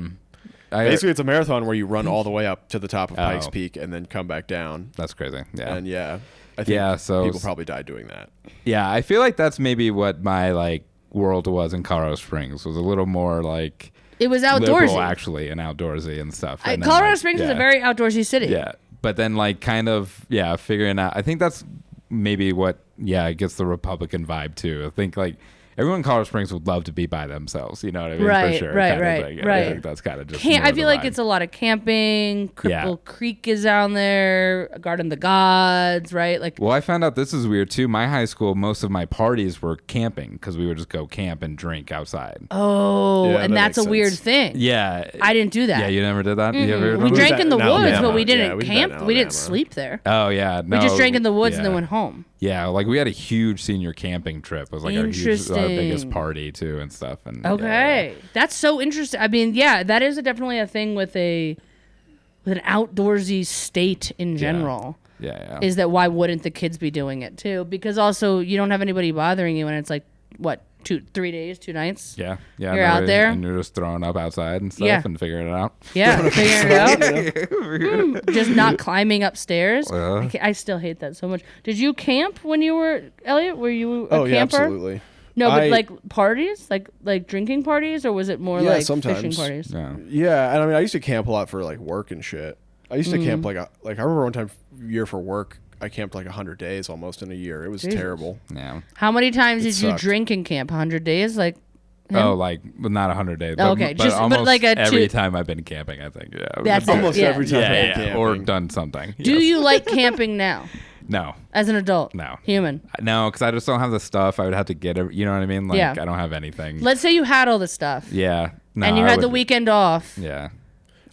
I- basically it's a marathon where you run all the way up to the top of Pikes Oh. Peak and then come back down. That's crazy. Yeah. And yeah, I think Yeah, so- people probably died doing that. Yeah, I feel like that's maybe what my like world was in Colorado Springs. Was a little more like It was liberal outdoorsy. actually and outdoorsy and stuff. And then, Colorado like, Springs is yeah. a very outdoorsy city. Yeah, but then like kind of figuring out. I think that's maybe what gets the Republican vibe too. I think like everyone in Colorado Springs would love to be by themselves. You know what I mean? Right, For sure. right, kind of right, thing. right. I think that's kind of just. I more feel the like vibe. it's a lot of camping. Cripple Yeah. Creek is down there. Garden of the Gods, right? Like, Well, I found out this is weird too. My high school, most of my parties were camping because we would just go camp and drink outside. oh, Yeah, and that that's a makes weird sense. thing. Yeah, I didn't do that. Yeah, you never did that. You ever We done drank that in the in woods, but Alabama. we Yeah, didn't we did camp. that in We didn't Alabama. sleep there. Oh yeah, no. We just drank in the woods and then yeah. went home. Yeah, like we had a huge senior camping trip. It was like our biggest Interesting. party too and stuff. And Okay, that's so interesting. I mean, yeah, that is definitely a thing with an outdoorsy state in general. Yeah. Is that why wouldn't the kids be doing it too? Because also you don't have anybody bothering you, and it's like what 3 days, 2 nights. Yeah. You're out there? and you're just throwing up outside and stuff Yeah. and figuring it out. Yeah, figuring it out. Just not climbing upstairs. Uh-huh. I still hate that so much. Did you camp when you were Elliot? Were you a Oh yeah, camper? absolutely. No, but I- like parties, like drinking parties, or was it more Yeah, like sometimes. fishing parties? Yeah. Yeah, and I mean I used to camp a lot for like work and shit. I used to camp Mm-hmm. like I remember one time year for work I camped like 100 days almost in a year. It was Jesus. terrible. Yeah. How many times It did you sucked. drink in camp? 100 days, like. Oh, like well, not 100 days. Oh, okay, but just- but almost like a every two- time I've been camping, I think. Yeah. That's Almost yeah. every time Yeah, I yeah, went or camping. done something. Do Yes. you like camping now No. as an adult? No. Human. No, because I just don't have the stuff. I would have to get it. You know what I mean? Like Yeah. I don't have anything. Let's say you had all the stuff Yeah. No, and you I had the would- weekend off. Yeah.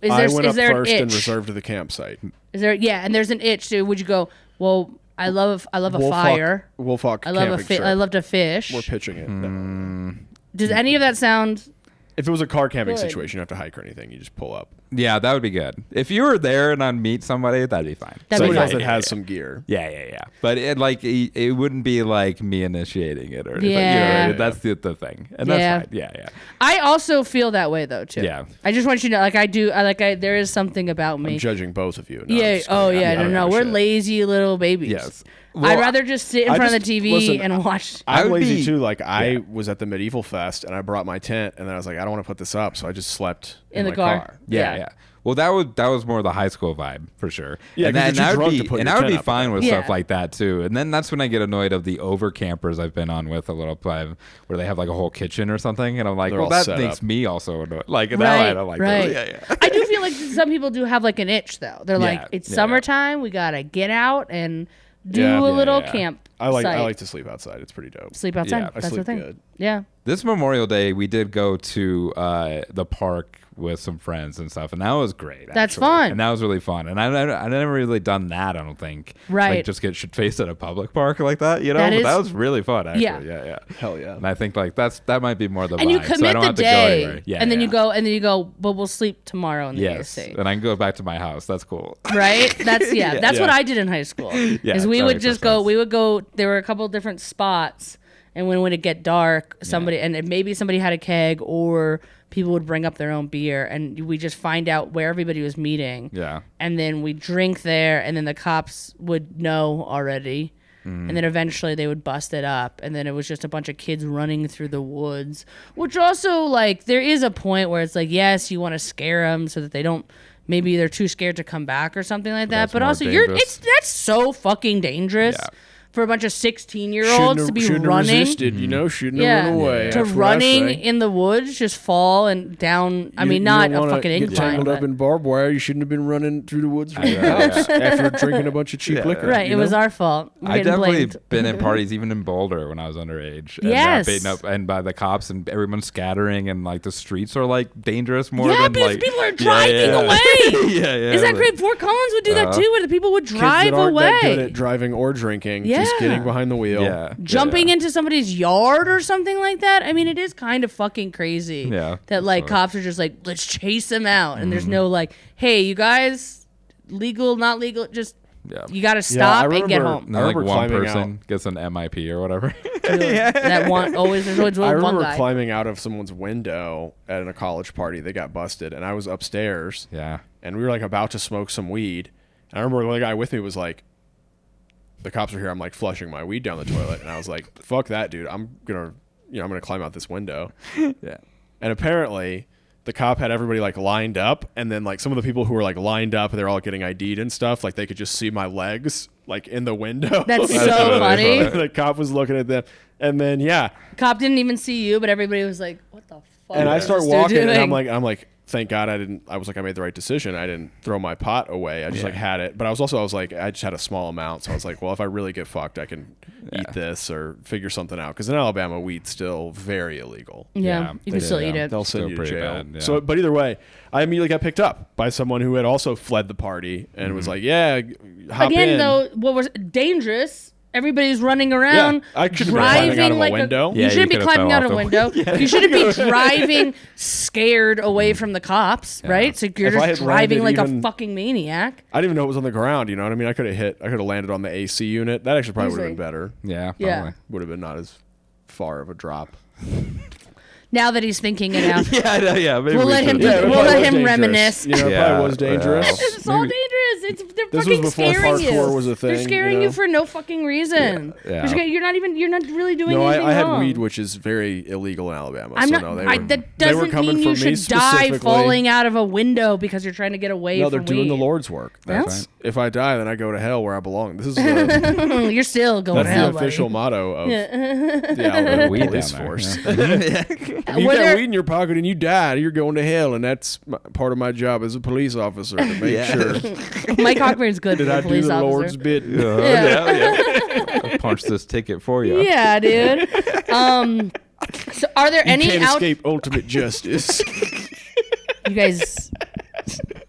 Is I there went is up there an first and itch? reserved the campsite. Is there and there's an itch. So would you go? Well, I love a WolfHawk- fire. WolfHawk I love camping trip. I love to fish. We're pitching it. No. Does any of that sound? If it was a car camping Good. situation, you don't have to hike or anything. You just pull up. Yeah, that would be good. If you were there and I'd meet somebody, that'd be fine. That'd be Somebody else fine. that has some gear. Yeah. But it wouldn't be like me initiating it or anything. You know what Yeah. I mean? That's the thing. And that's Yeah. fine. Yeah. I also feel that way though too. Yeah. I just want you to know, like I do. There is something about me. I'm judging both of you. No, I'm Yeah. just Oh kidding. yeah. I don't No. give a We're shit. lazy little babies. Yes. I'd Well, rather just sit in I front of just- the TV listen, and watch. I I'm would lazy be- too. Like I yeah. was at the medieval fest and I brought my tent and then I was like, I don't want to put this up, so I just slept In the my car. Yeah. Well, that was more the high school vibe for sure. Yeah, and 'cause that, you're and I too would drunk be, to put and your I would be tent up fine there. with Yeah. stuff like that too. And then that's when I get annoyed of the over campers I've been on with a little time where they have like a whole kitchen or something, and I'm like, They're well, all that set makes up. me also annoyed. Like now Right, I don't like right. that. Yeah. I do feel like some people do have like an itch though. They're like, Yeah, it's yeah. summertime. We gotta get out and do Yeah, a yeah, little yeah. camp. I like site. to sleep outside. It's pretty dope. Sleep outside. Yeah. I That's the sleep thing. good. Yeah. This Memorial Day, we did go to the park with some friends and stuff, and that was great. That's actually. fun. And that was really fun. And I never really done that. I don't think. Right. Like just get shit faced at a public park like that. You know, That but is- that was really fun. Actually. Yeah. Yeah. Hell yeah. And I think like that might be more the And you vibe, so I commit don't the have to go day, anywhere. Yeah, and then yeah. you go, but we'll sleep tomorrow in the Yes, AC. and I can go back to my house. That's cool. Right? That's that's Yeah. what I did in high school. Yeah, Is we that would makes just sense. go. There were a couple different spots, And when it would get dark, maybe somebody had a keg, or people would bring up their own beer, and we just find out where everybody was meeting. Yeah. And then we drink there, and then the cops would know already. And then eventually they would bust it up, and then it was just a bunch of kids running through the woods, which also, like, there is a point where it's like, yes, you want to scare them so that they don't, maybe they're too scared to come back or something like that. But also, that's so fucking dangerous. Yeah. For a bunch of 16-year-olds to be running, resisted, shouldn't have run away. to That's what I running say. in the woods, just fall and down. I mean, not you a don't wanna fucking get incline. tangled up but- in barbed wire. You shouldn't have been running through the woods from your house after drinking a bunch of cheap liquor. Right, you it was know? our fault. We're I getting definitely blamed. been in parties, even in Boulder when I was underage. And Yes. beaten up and by the cops and everyone's scattering, and like the streets are like dangerous more Yeah, than because like people are driving away. yeah. Is that great? Fort Collins would do that too, where the people would Kids drive that aren't that good away. at driving or drinking, Yeah. just getting behind the wheel. Yeah. Jumping into somebody's yard or something like that. I mean, it is kind of fucking crazy. Yeah, That like so- cops are just like, let's chase them out, and there's no like, hey, you guys, legal, not legal, just Yeah. you got to I stop and get remember- home. And then, like remember one climbing person gets an MIP or whatever. That one there's always I one remember guy. climbing out of someone's window at a college party. They got busted, and I was upstairs, Yeah. and we were like about to smoke some weed. And I remember the guy with me was like, "The cops are here." I'm like flushing my weed down the toilet, and I was like, "Fuck that, dude! I'm gonna climb out this window." Yeah. And apparently, the cop had everybody like lined up, and then like some of the people who were like lined up, they're all getting ID'd and stuff. Like they could just see my legs like in the window. That's That's so really funny. funny. The cop was looking at them, and then Cop didn't even see you, but everybody was like, what the fuck? and I is start this dude walking, and doing? I'm like, thank God I didn't. I was like, I made the right decision. I didn't throw my pot away. I just like had it, but I was like, I just had a small amount, so I was like, well, if I really get fucked, I can eat this or figure something out. Because in Alabama, weed's still very illegal. Yeah, you can still eat it. They'll send Still you to pretty jail. bad, yeah. So, but either way, I immediately got picked up by someone who had also fled the party and was like, "Yeah, hop Again, in." though, what was dangerous? Everybody's running around, I shouldn't be climbing out of a like window. Yeah, You shouldn't you be could've climbing fell out off a the- window. You shouldn't be driving scared away from the cops, right? So you're If I just had driving like landed a even- fucking maniac. I didn't even know it was on the ground. You know what I mean? I could have landed on the AC unit. That actually probably would have Easily. been better. Yeah. Yeah. Probably. Would have been not as far of a drop. Now that he's thinking it out, Yeah, I know, yeah. Maybe We'll we let him should- do it. We'll probably let was him dangerous. reminisce. You know, it Yeah, probably was dangerous. well. it's all Maybe- dangerous. They're This fucking was before scaring parkour you. was a They're thing, scaring you you know? for no fucking reason. Yeah. You're not really doing No, anything I had wrong. weed, which is very illegal in Alabama. I'm so not. no, they I, were, that they were doesn't coming mean you for me should die specifically. falling out of a window because you're trying to get away No, from they're doing the weed. Lord's work. Well. That's if I die, then I go to hell where I belong. This is the, You're still going that's to hell, the official buddy. motto of the Alabama Weed police down there, force. yeah. If you Were got there- weed in your pocket and you died, you're going to hell, and that's part of my job as a police officer to make sure Mike Hockburn's good that for I a do police the officer. Lord's bid. I'll punch this ticket for you. Yeah, dude. So are there You any can't out? escape ultimate justice. You guys.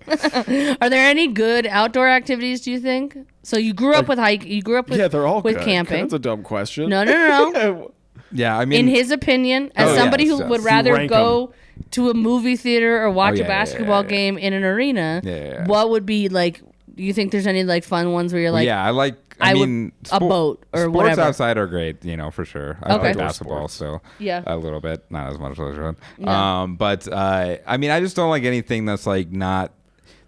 Are there any good outdoor activities? Do you think? So you grew up with hiking. You grew up with yeah, they're all with good. camping. That's a dumb question. No. Yeah, I mean, In his opinion, as Oh, somebody yes, who would yes. rather Rank go to a movie theater or watch Oh, yeah, a basketball yeah. game in an arena, Yeah. what would be like? Do you think there's any like fun ones where you're like, yeah, I like. I would- mean, a boat or sports whatever. outside are great, for sure. I Okay. play Outdoor basketball, so Yeah. a little bit, not as much as I should. Yeah. But I mean, I just don't like anything that's like not.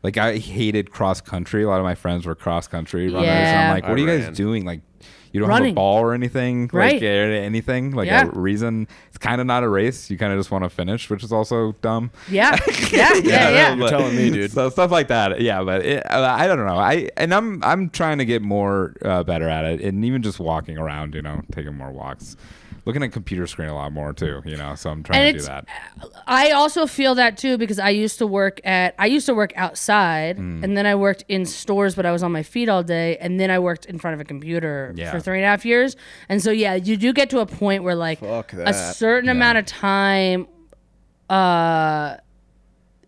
Like I hated cross country. A lot of my friends were cross country runners. And Yeah. I'm like, what are you I guys ran. doing? Like, you don't have Running. a ball or anything, Right. Like anything, like Yeah. a reason. It's kind of not a race. You kind of just want to finish, which is also dumb. yeah, yeah. You're telling me, dude. So stuff like that, yeah. But I don't know. I'm trying to get more better at it, and even just walking around, taking more walks, looking at computer screen a lot more too, So I'm trying And to do it's- that. I also feel that too because I used to work outside Mm. and then I worked in stores, but I was on my feet all day, and then I worked in front of a computer Yeah. for 3.5 years. And so yeah, you do get to a point where like Fuck a that. certain amount of time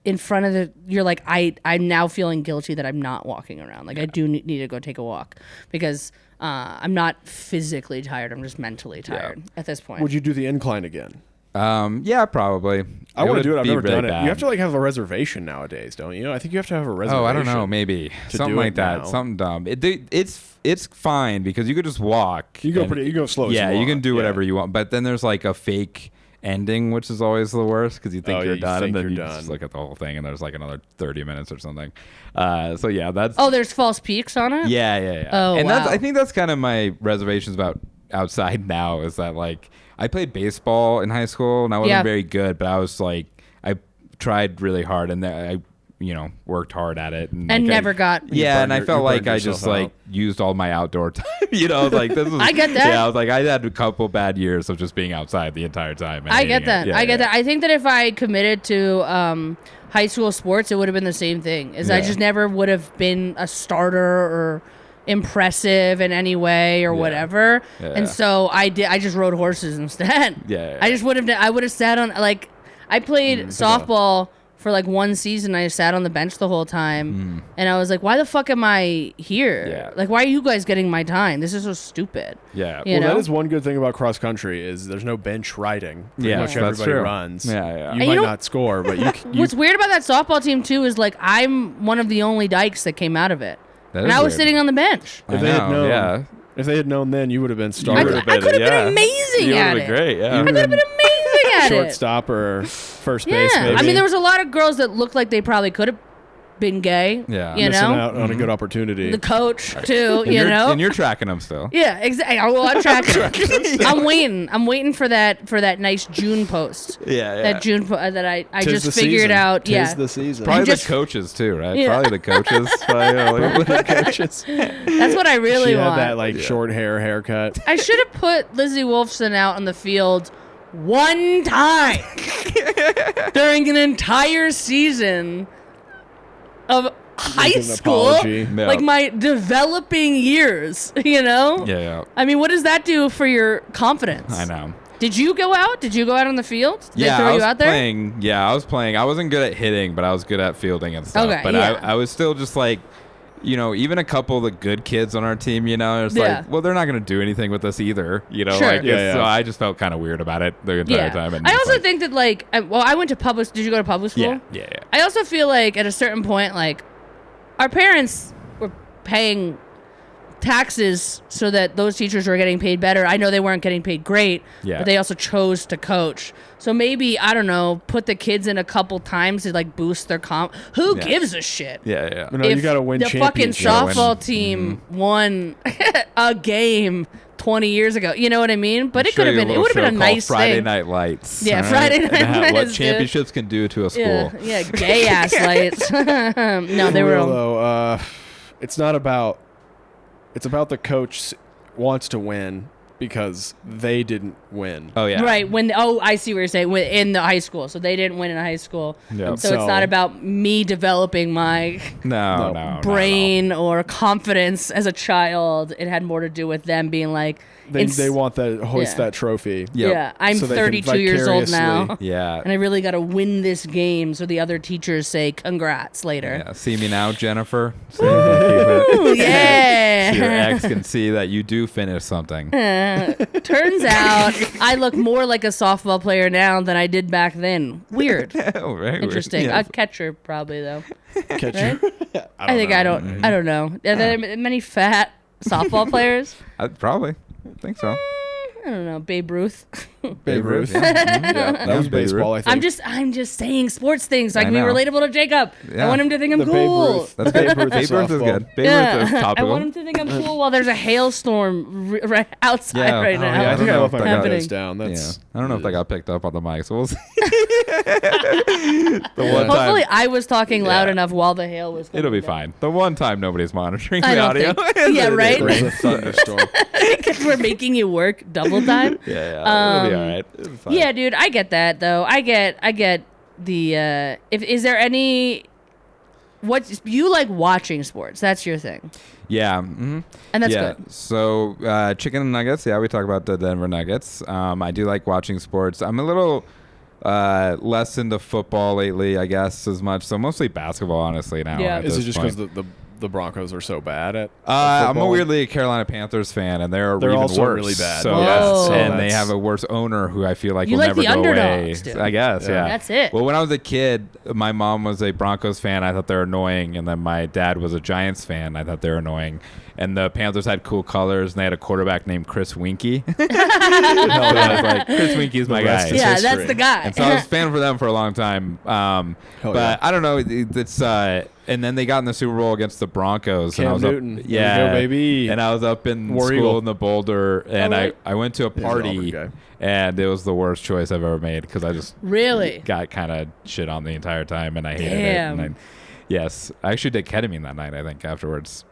in front of you're like I'm now feeling guilty that I'm not walking around. Like I do need to go take a walk because I'm not physically tired. I'm just mentally tired at this point. Would you do the incline again? Yeah, probably. I want to do it. I've be never really done it. bad. You have to like have a reservation nowadays, don't you? I think you have to have a reservation. Oh, I don't know. Maybe to something do like it that. now. Something dumb. It's fine because you could just walk. You go and- you go slow. Yeah, as you you can want. do whatever Yeah. you want. But then there's like a fake ending, which is always the worst because you think Oh, you're you done, think and then you're you done. just look at the whole thing, and there's like another 30 minutes or something. So yeah, that's Oh, there's false peaks on it. yeah. Oh, and wow. I think that's kind of my reservations about outside now is that like I played baseball in high school and I wasn't Yeah. very good, but I was like I tried really hard and I worked hard at it and like, never got. yeah, and I you felt like burned I just yourself like out. used all my outdoor time. Like this is I get that. Yeah, I was like I had a couple bad years of just being outside the entire time. And I get hating that. it. I get that. I think that if I committed to high school sports, it would have been the same thing. I Yeah. just never would have been a starter or impressive in any way or whatever. Yeah. And so I just rode horses instead. Yeah. I just would have. I would have sat on like I played softball for like one season. I sat on the bench the whole time, and I was like, "Why the fuck am I here? Yeah. Like, why are you guys getting my time? This is so stupid." Yeah. You Well, know? that is one good thing about cross country is there's no bench riding. Pretty Yeah, much that's everybody true. runs. Yeah. You And might you know- not score, but you What's weird about that softball team too is like I'm one of the only dykes that came out of it, That and is I was weird. sitting on the bench. I if they had know, known, yeah. if they had known then, you would have been I starter, could have been amazing You at would've it. been great. Yeah. You I could have been amazing at it. shortstop or first base. Yeah, Maybe. I mean there was a lot of girls that looked like they probably could have been gay. Yeah. you missing know, out on a good opportunity. the coach too. And You know, and you're tracking them still. yeah, exactly. Well, I'm tracking it. I'm waiting. I'm waiting for that nice June post. Yeah. That June that I Tis just the figured season. out. Tis Yeah, the season. Probably just- the coaches too, right? Yeah. Probably the coaches. Probably, Coaches. that's what I really She want. had that like short haircut. I should have put Lizzie Wolfson out on the field one time during an entire season of high an school, apology. Yeah. like my developing years. You know. yeah. I mean, what does that do for your confidence? I know. Did you go out? Did you go out on the field? Did Yeah, they throw I was you out there? playing. Yeah, I was playing. I wasn't good at hitting, but I was good at fielding and stuff. Okay, but yeah. I was still just like, even a couple of the good kids on our team, it's Yeah. like, well, they're not going to do anything with us either. Sure. Like, Yeah, so yeah. I just felt kind of weird about it the entire time. And I just, also like, think that I went to public. Did you go to public school? yeah. I also feel like at a certain point, like our parents were paying taxes so that those teachers were getting paid better. I know they weren't getting paid great, Yeah. but they also chose to coach. So maybe, I don't know, put the kids in a couple times to like boost their comp. Who Yeah. gives a shit? Yeah. No, you got to win the fucking championships. softball team won a game 20 years ago. You know what I mean? But it Show could have you been. It little would have been a show called nice Friday thing. Night Lights. Yeah, all right? Friday Night And what Lights, dude. championships can do to a school. Yeah, gay ass lights. No, they For were. real, though, it's not about. It's about the coach wants to win because they didn't win. Oh yeah. Right. I see what you're saying. In the high school. So they didn't win in high school. Yep. So it's not about me developing my No. brain or confidence as a child. It had more to do with them being like, They want that hoist Yeah. that trophy. Yep. yeah, I'm So they can 32 years old now. vicariously- Yeah. And I really got to win this game so the other teachers say congrats later. Yeah. See me now, Jennifer. See if I keep Ooh, it. yeah. Your ex can see that you do finish something. Turns out I look more like a softball player now than I did back then. Weird. Oh, very weird. Interesting. Yeah. A catcher probably though. Catch Right? you. I think I don't know. Are there many fat softball players? Probably. I think so. I don't know. Babe Ruth. Babe Ruth. Yeah. Yeah, that was Babe baseball. Ruth. I think. I'm just saying sports things so I I can be know. relatable to Jacob. I Yeah. want him to think I'm The Babe cool. Ruth. That's Babe good. Ruth Babe is Ruth is softball. good. Babe Yeah. Ruth is I topical. want him to think I'm cool while there's a hailstorm right outside Yeah. right Oh, now. Yeah, I think I know left if my that got- windows down. That's. Yeah. I don't know if that got picked up on the mic, so we'll see. The one Hopefully time, I was talking loud Yeah. enough while the hail was coming it'll be down. fine. The one time nobody's monitoring I the don't audio. think- yeah, right? There was a thunderstorm. Because we're making you work double time. Yeah, it'll be all right. It'll be fine. Yeah, dude, I get that though. I get the if is there any what you like watching sports? That's your thing. Yeah. Mm-hmm. And that's yeah. good. So chicken and nuggets. Yeah, we talk about the Denver Nuggets. I do like watching sports. I'm a little less into football lately, I guess, as much. So mostly basketball, honestly. Now. Yeah. at Is it this just point. because the Broncos are so bad at I'm a football. weirdly a Carolina Panthers fan, and they're even also worse. really bad. So, Whoa. and So they have a worse owner who I feel like You will like never the go underdogs, away. dude. I guess, yeah. That's it. Well, when I was a kid, my mom was a Broncos fan. I thought they were annoying, and then my dad was a Giants fan. I thought they were annoying. And the Panthers had cool colors, and they had a quarterback named Chris Winky. So I was like, Chris Winky's my guy. rest is Yeah, history. that's the guy. And so I was a fan for them for a long time. But yeah. I don't know. It's and then they got in the Super Bowl against the Broncos. Cam and I was Newton. Up, There we go, baby. And I was up in War school Eagle. in the Boulder, and right. I went to a He's an Auburn party, guy. and it was the worst choice I've ever made because I just Really? got kind of shit on the entire time, and I hated Damn. it. And yes, I actually did ketamine that night, I think, afterwards.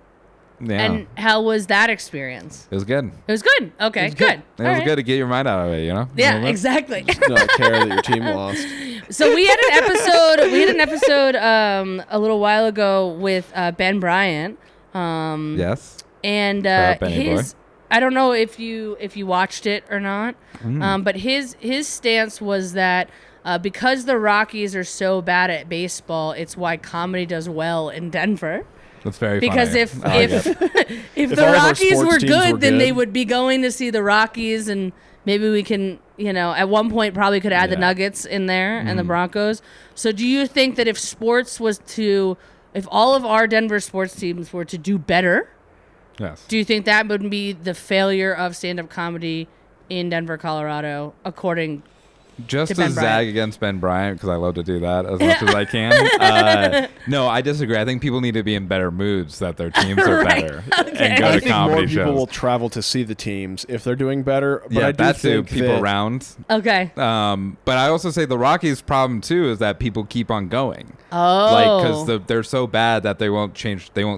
Yeah. And how was that experience? it was good. It was good. Okay, good. It was good to get your mind out of it, you know? A Yeah, little bit. exactly. Not care that your team lost. So we had an episode a little while ago with Ben Bryant. Yes. And Shout out Benny his boy. I don't know if you watched it or not. But his stance was that because the Rockies are so bad at baseball, it's why comedy does well in Denver. That's very Because funny. if I like if it. if If the all of our Rockies sports were teams good, were then good. they would be going to see the Rockies, and maybe we can, at one point probably could add the Yeah. Nuggets in there and the Broncos. So do you think that if all of our Denver sports teams were to do better, Yes. do you think that would be the failure of stand-up comedy in Denver, Colorado, according Just to to Ben zag Bryant. against Ben Bryant, because I love to do that as much as I can. No, I disagree. I think people need to be in better moods that their teams are Right. better Okay. and go I to think comedy more people shows. will travel to see the teams if they're doing better. But Yeah, I do that's it. think People that around. Okay. But I also say the Rockies' problem too is that people keep on going. Oh. Like, because they're so bad that they won't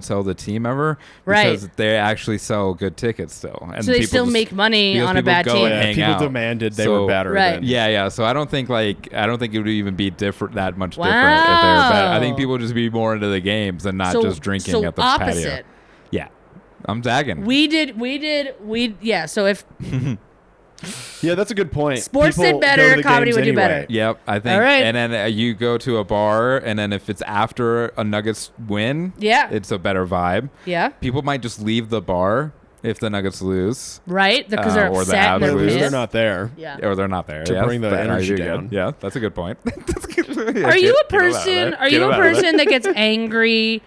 sell the team ever. Right. Because they actually sell good tickets still. And So they people still just- make money because on a people bad go team. and yeah, hang people out. demanded they So- were better. Right. Than, Yeah. So I don't think it would even be that much different if they were better. I think Wow. people would just be more into the games and not just drinking so at the opposite. patio. Yeah, I'm zagging. Yeah. So if Yeah, that's a good point. Sports did People better, go to the comedy games would do anyway. better. Yep, I think. All right. And then you go to a bar, and then if it's after a Nuggets win, Yeah. it's a better vibe. yeah, People might just leave the bar if the Nuggets lose, right, because they're or the upset and Avs they're lose. pissed. They're not there. Yeah. or they're not there. To Yes, bring the that- energy you're good. down. Yeah, that's a good point. That's good. Yeah, Are you a get 'em out of person? there. Are Get you 'em a out of there. person that gets angry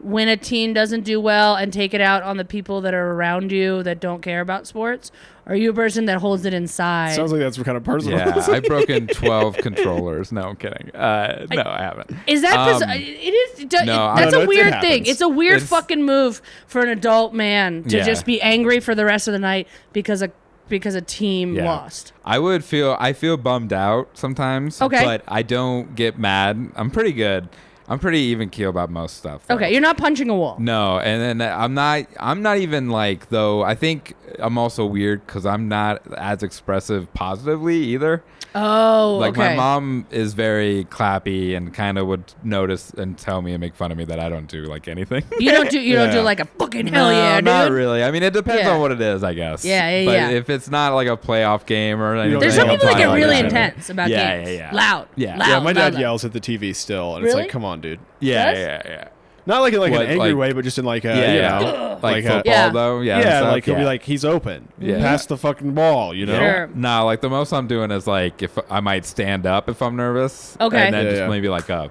when a team doesn't do well and take it out on the people that are around you that don't care about sports? Are you a person that holds it inside? Sounds like that's kind of personal. Yeah, I've broken 12 controllers. No, I'm kidding. No, I haven't. Is that Um, it is? no, That's no, a it weird happens. thing. It's a weird It's- fucking move for an adult man to Yeah. just be angry for the rest of the night because a team Yeah. lost. I feel bummed out sometimes. Okay. But I don't get mad. I'm pretty good. I'm pretty even keel about most stuff. though. Okay, you're not punching a wall. No, and then I'm not even like, though. I think I'm also weird because I'm not as expressive positively either. Oh, Like okay. my mom is very clappy and kind of would notice and tell me and make fun of me that I don't do like anything. You don't do Yeah. like a fucking hell yeah, dude. Not really. I mean, it depends Yeah. on what it is, I guess. Yeah, But yeah. if it's not like a playoff game or anything, There's some Yeah, people that I'll get probably really like that. intense about Yeah, games. yeah, yeah. Loud. Yeah. Loud, Yeah, my dad loud. yells at the TV still, and Really? it's like, come on, dude. Yeah, Does? yeah. Not like in like What, an angry like- way, but just in like a, Yeah, you yeah. know, Like a- football Yeah. though. Yeah, yeah, and stuff. like he'll be Yeah. like, he's open. Yeah. Pass the fucking ball, you know? Sure. No, like the most I'm doing is like if I might stand up if I'm nervous. Okay. And then Yeah, just yeah. maybe like a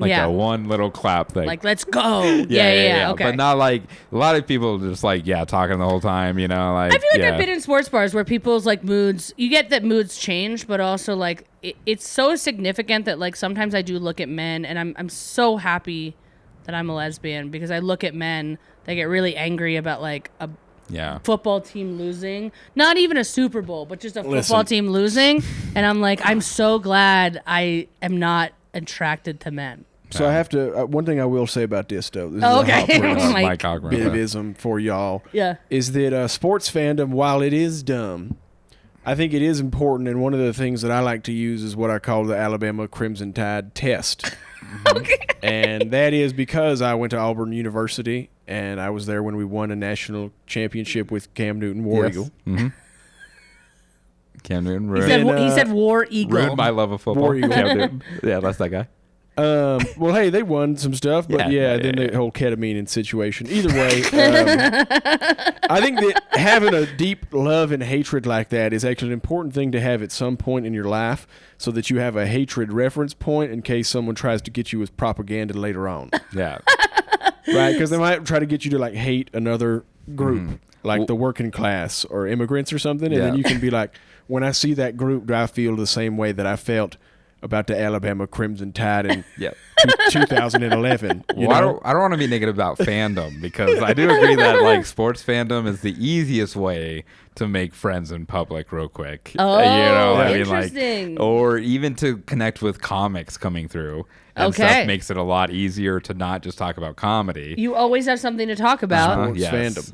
Yeah. one little clap thing. Like, let's go. Yeah. Okay. But not like a lot of people just like talking the whole time. You know, like I feel like yeah. I've been in sports bars where people's like moods, you get that moods change, but also like it's so significant that like sometimes I do look at men, and I'm so happy that I'm a lesbian because I look at men that get really angry about like a yeah. football team losing, not even a Super Bowl, but just a football Listen. team losing, and I'm like, I'm so glad I am not attracted to men. So I have to, one thing I will say about this, though, this Oh, is a hot okay. Prince Like- Mike Ogren. bit of ism for y'all, Yeah. is that sports fandom, while it is dumb, I think it is important, and one of the things that I like to use is what I call the Alabama Crimson Tide test. Okay. And that is because I went to Auburn University, and I was there when we won a national championship with Cam Newton, War Eagle. Mm-hmm. Cam Newton He ruined, said, Then, he said War Eagle. ruined my love of football. War Eagle. Cam Newton. Yeah, that's that guy. Well, hey, they won some stuff, but then the whole ketamine situation. Either way, I think that having a deep love and hatred like that is actually an important thing to have at some point in your life, so that you have a hatred reference point in case someone tries to get you with propaganda later on. Yeah. Right? Because they might try to get you to like hate another group, like the working class or immigrants or something, and then you can be like, when I see that group, do I feel the same way that I felt about the Alabama Crimson Tide in 2011. I don't want to be negative about fandom, because I do agree that like sports fandom is the easiest way to make friends in public real quick. Oh, I mean, interesting. like, or even to connect with comics coming through. And stuff makes it a lot easier to not just talk about comedy. You always have something to talk about. Sports fandom.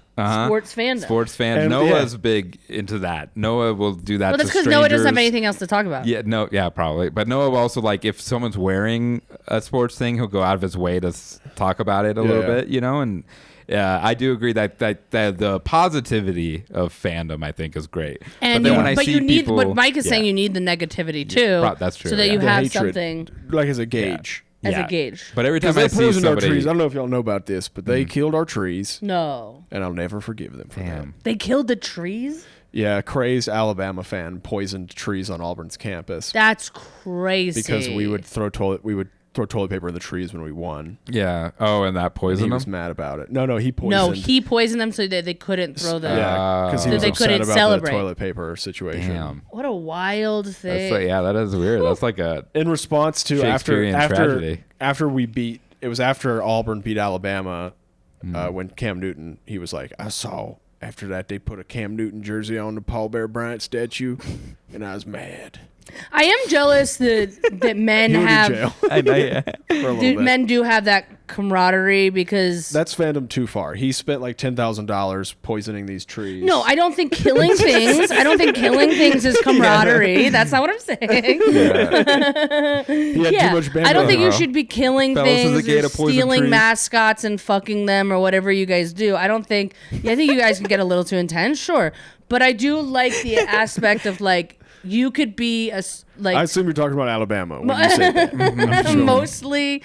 Sports fandom. Sports fandom. And, Noah's big into that. Noah will do that. Well, that's because Noah doesn't have anything else to talk about. Yeah, probably. But Noah will also, like, if someone's wearing a sports thing, he'll go out of his way to talk about it a little bit, and I do agree that the positivity of fandom, I think, is great. And but then when I see you need people, what Mike is saying, you need the negativity too. That's true. So that you The have hatred, something like as a gauge. as a gauge. But every time Because I they see poisoned our somebody, trees. I don't know if y'all know about this, but they killed our trees, No. and I'll never forgive them for that. They killed the trees? Yeah, a crazed Alabama fan poisoned trees on Auburn's campus That's crazy. because we would throw toilet paper in the trees when we won. yeah. Oh, and that And he poisoned was him. mad about it. No, he poisoned. No, he poisoned them so that they couldn't throw the. Yeah, because he So was they upset couldn't about celebrate. the toilet paper situation. Damn. What a wild That's thing. like, that is weird. That's like a In response to Shakespearean tragedy. after we beat, it was after Auburn beat Alabama when Cam Newton, he was like, I saw after that they put a Cam Newton jersey on the Paul Bear Bryant statue, and I was mad. I am jealous that men He went have. to jail I know, yeah. for a little Dude, bit. men do have that camaraderie because. That's fandom too far. He spent like $10,000 poisoning these trees. No, I don't think killing things. I don't think killing things is camaraderie. That's not what I'm saying. He had too much bandwidth. I don't think you should be killing Fellas, is things, it gay or to poison stealing trees? mascots and fucking them or whatever you guys do. I don't think. Yeah, I think you guys can get a little too intense, sure, but I do like the aspect of like you could be I assume you're talking about Alabama when you say that. mostly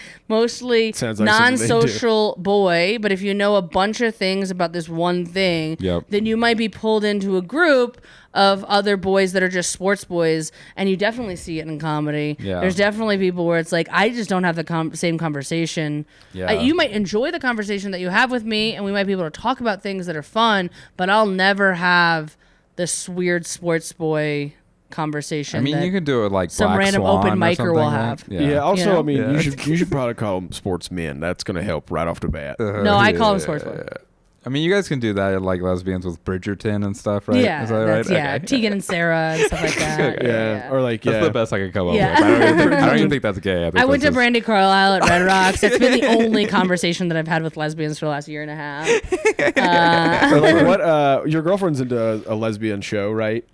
Sounds like something they do. non-social boy, but if you know a bunch of things about this one thing, Yep. then you might be pulled into a group of other boys that are just sports boys, and you definitely see it in comedy. Yeah. There's definitely people where it's like, I just don't have the same conversation. Yeah. You might enjoy the conversation that you have with me, and we might be able to talk about things that are fun, but I'll never have this weird sports boy conversation. I mean, that you can do it like some Black random Swan open or micer will something, have. right? Yeah. Also, You know? I mean, Yeah. you should probably call them sportsmen. That's going to help right off the bat. No, I call him sports boy. I mean, you guys can do that like lesbians with Bridgerton and stuff, right? Yeah, Is that right? that's, yeah, Okay. Tegan and Sarah and stuff like that. Yeah. Or like, That's yeah. the best I could come up Yeah. with. I don't even think that's gay. I went to that's Brandy Carlisle at Red Rocks. That's been the only conversation that I've had with lesbians for the last year and a half. Or like what? Your girlfriend's into a lesbian show, right?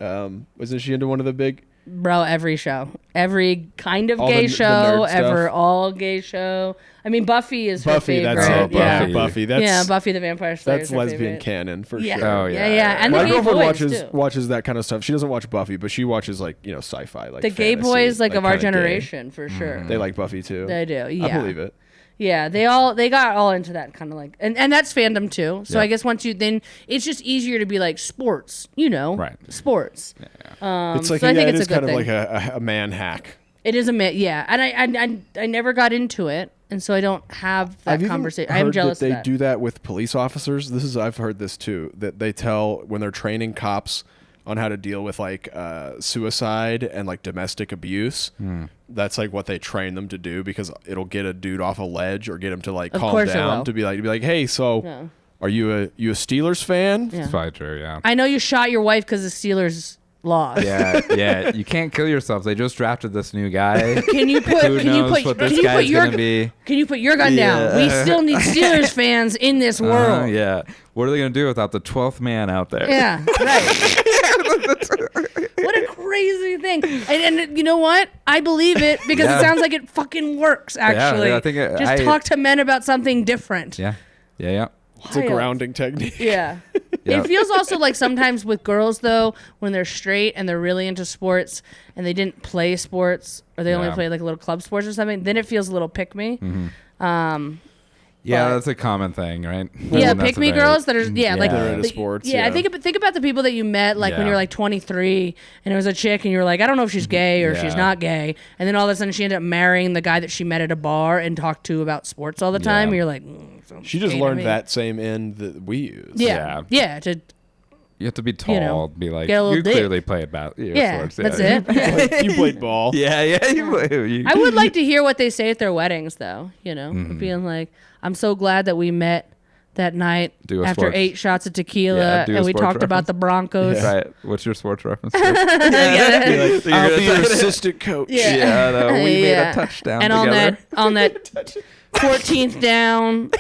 Wasn't she into one of the big? Bro, every show. Every kind of All gay the show, nerd ever, stuff. all gay show. I mean, Buffy is her Buffy. favorite. That's it. yeah. Buffy. That's Yeah, Buffy the Vampire Slayer. that's is her lesbian favorite. canon for Yeah. sure. Oh, yeah, yeah. yeah. And My the gay girlfriend boys, too. watches that kind of stuff. She doesn't watch Buffy, but she watches like sci-fi, like The gay fantasy, boys, like of our kinda gay. generation, for sure. They like Buffy too. They do, yeah. I believe it. Yeah, they got all into that kind of like, and that's fandom too. So Yeah. I guess once you then it's just easier to be like sports, Right. Sports. It's like so I think it it's is a good kind of thing. like a man hack. It is yeah, and I never got into it, and so I don't have that I've even conversation. heard I'm jealous that they of that. do that with police officers. I've heard this too. That they tell when they're training cops on how to deal with like suicide and like domestic abuse. That's like what they train them to do because it'll get a dude off a ledge or get him to like Of calm course it down will. to be like, hey, so Yeah. are you a Steelers fan? Yeah. It's probably true, yeah. I know you shot your wife because the Steelers lost. Yeah. You can't kill yourself. They just drafted this new guy. Can you put? Who Can you knows put? what Can this you guy's put your? gonna be? Can you put your gun down? We still need Steelers fans in this world. Yeah. What are they gonna do without the 12th man out there? Yeah, right. What a crazy thing. And you know what? I believe it because Yeah. it sounds like it fucking works, actually. I think Just talk to men about something different. Yeah. It's a Wild. grounding technique. Yeah. It feels also like sometimes with girls though, when they're straight and they're really into sports and they didn't play sports or they only play like little club sports or something, then it feels a little pick me. Yeah, But- that's a common thing, right? Yeah, And that's pick me a very- girls that are like They're into sports, Yeah, yeah. think about the people that you met like when Yeah. you were like 23 and it was a chick and you were like, I don't know if she's gay or she's Yeah. not gay, and then all of a sudden she ended up marrying the guy that she met at a bar and talked to about sports all the time. Yeah. And you're like, She just learned that same end that we use. Yeah. To You have to be tall. know, Be like, get a little you dick. clearly play about yeah, sports. that's it. You played ball. Yeah, you I would like to hear what they say at their weddings, though. You know, Mm-hmm. being like, "I'm so glad that we met that night Do a after sports- 8 shots of tequila, Yeah, do a and we sports talked about reference. the Broncos." Right. What's your sports reference? I'll be your assistant coach. Yeah. no, we made Yeah. a touchdown And together. on that 14th down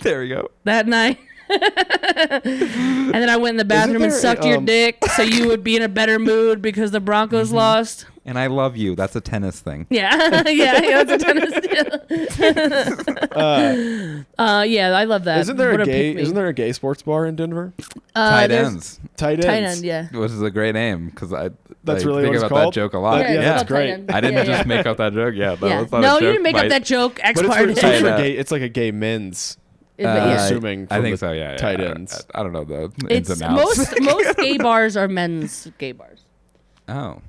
There we go. that night. And then I went in the bathroom and there sucked a, your dick so you would be in a better mood because the Broncos lost. And I love you. That's a tennis thing. Yeah, yeah, it's a tennis deal. Yeah, I love that. Isn't there What a pick me. Isn't there a gay sports bar in Denver? Tight there's- ends, Tight ends. Tight end, yeah. which is a great name because I That's I really think what it's about called? that joke a lot. Yeah, it's that's called tight great. end. I didn't Yeah, just yeah. make up that joke. Yeah, Yeah. that's not No, a you joke didn't make up by- that joke. X But it's part for, is so it's, it. for Yeah. gay, it's like a gay men's. Yeah. assuming I from think the so. Yeah, tight ends. I don't know the ins It's and outs. most gay bars are men's gay bars. Oh,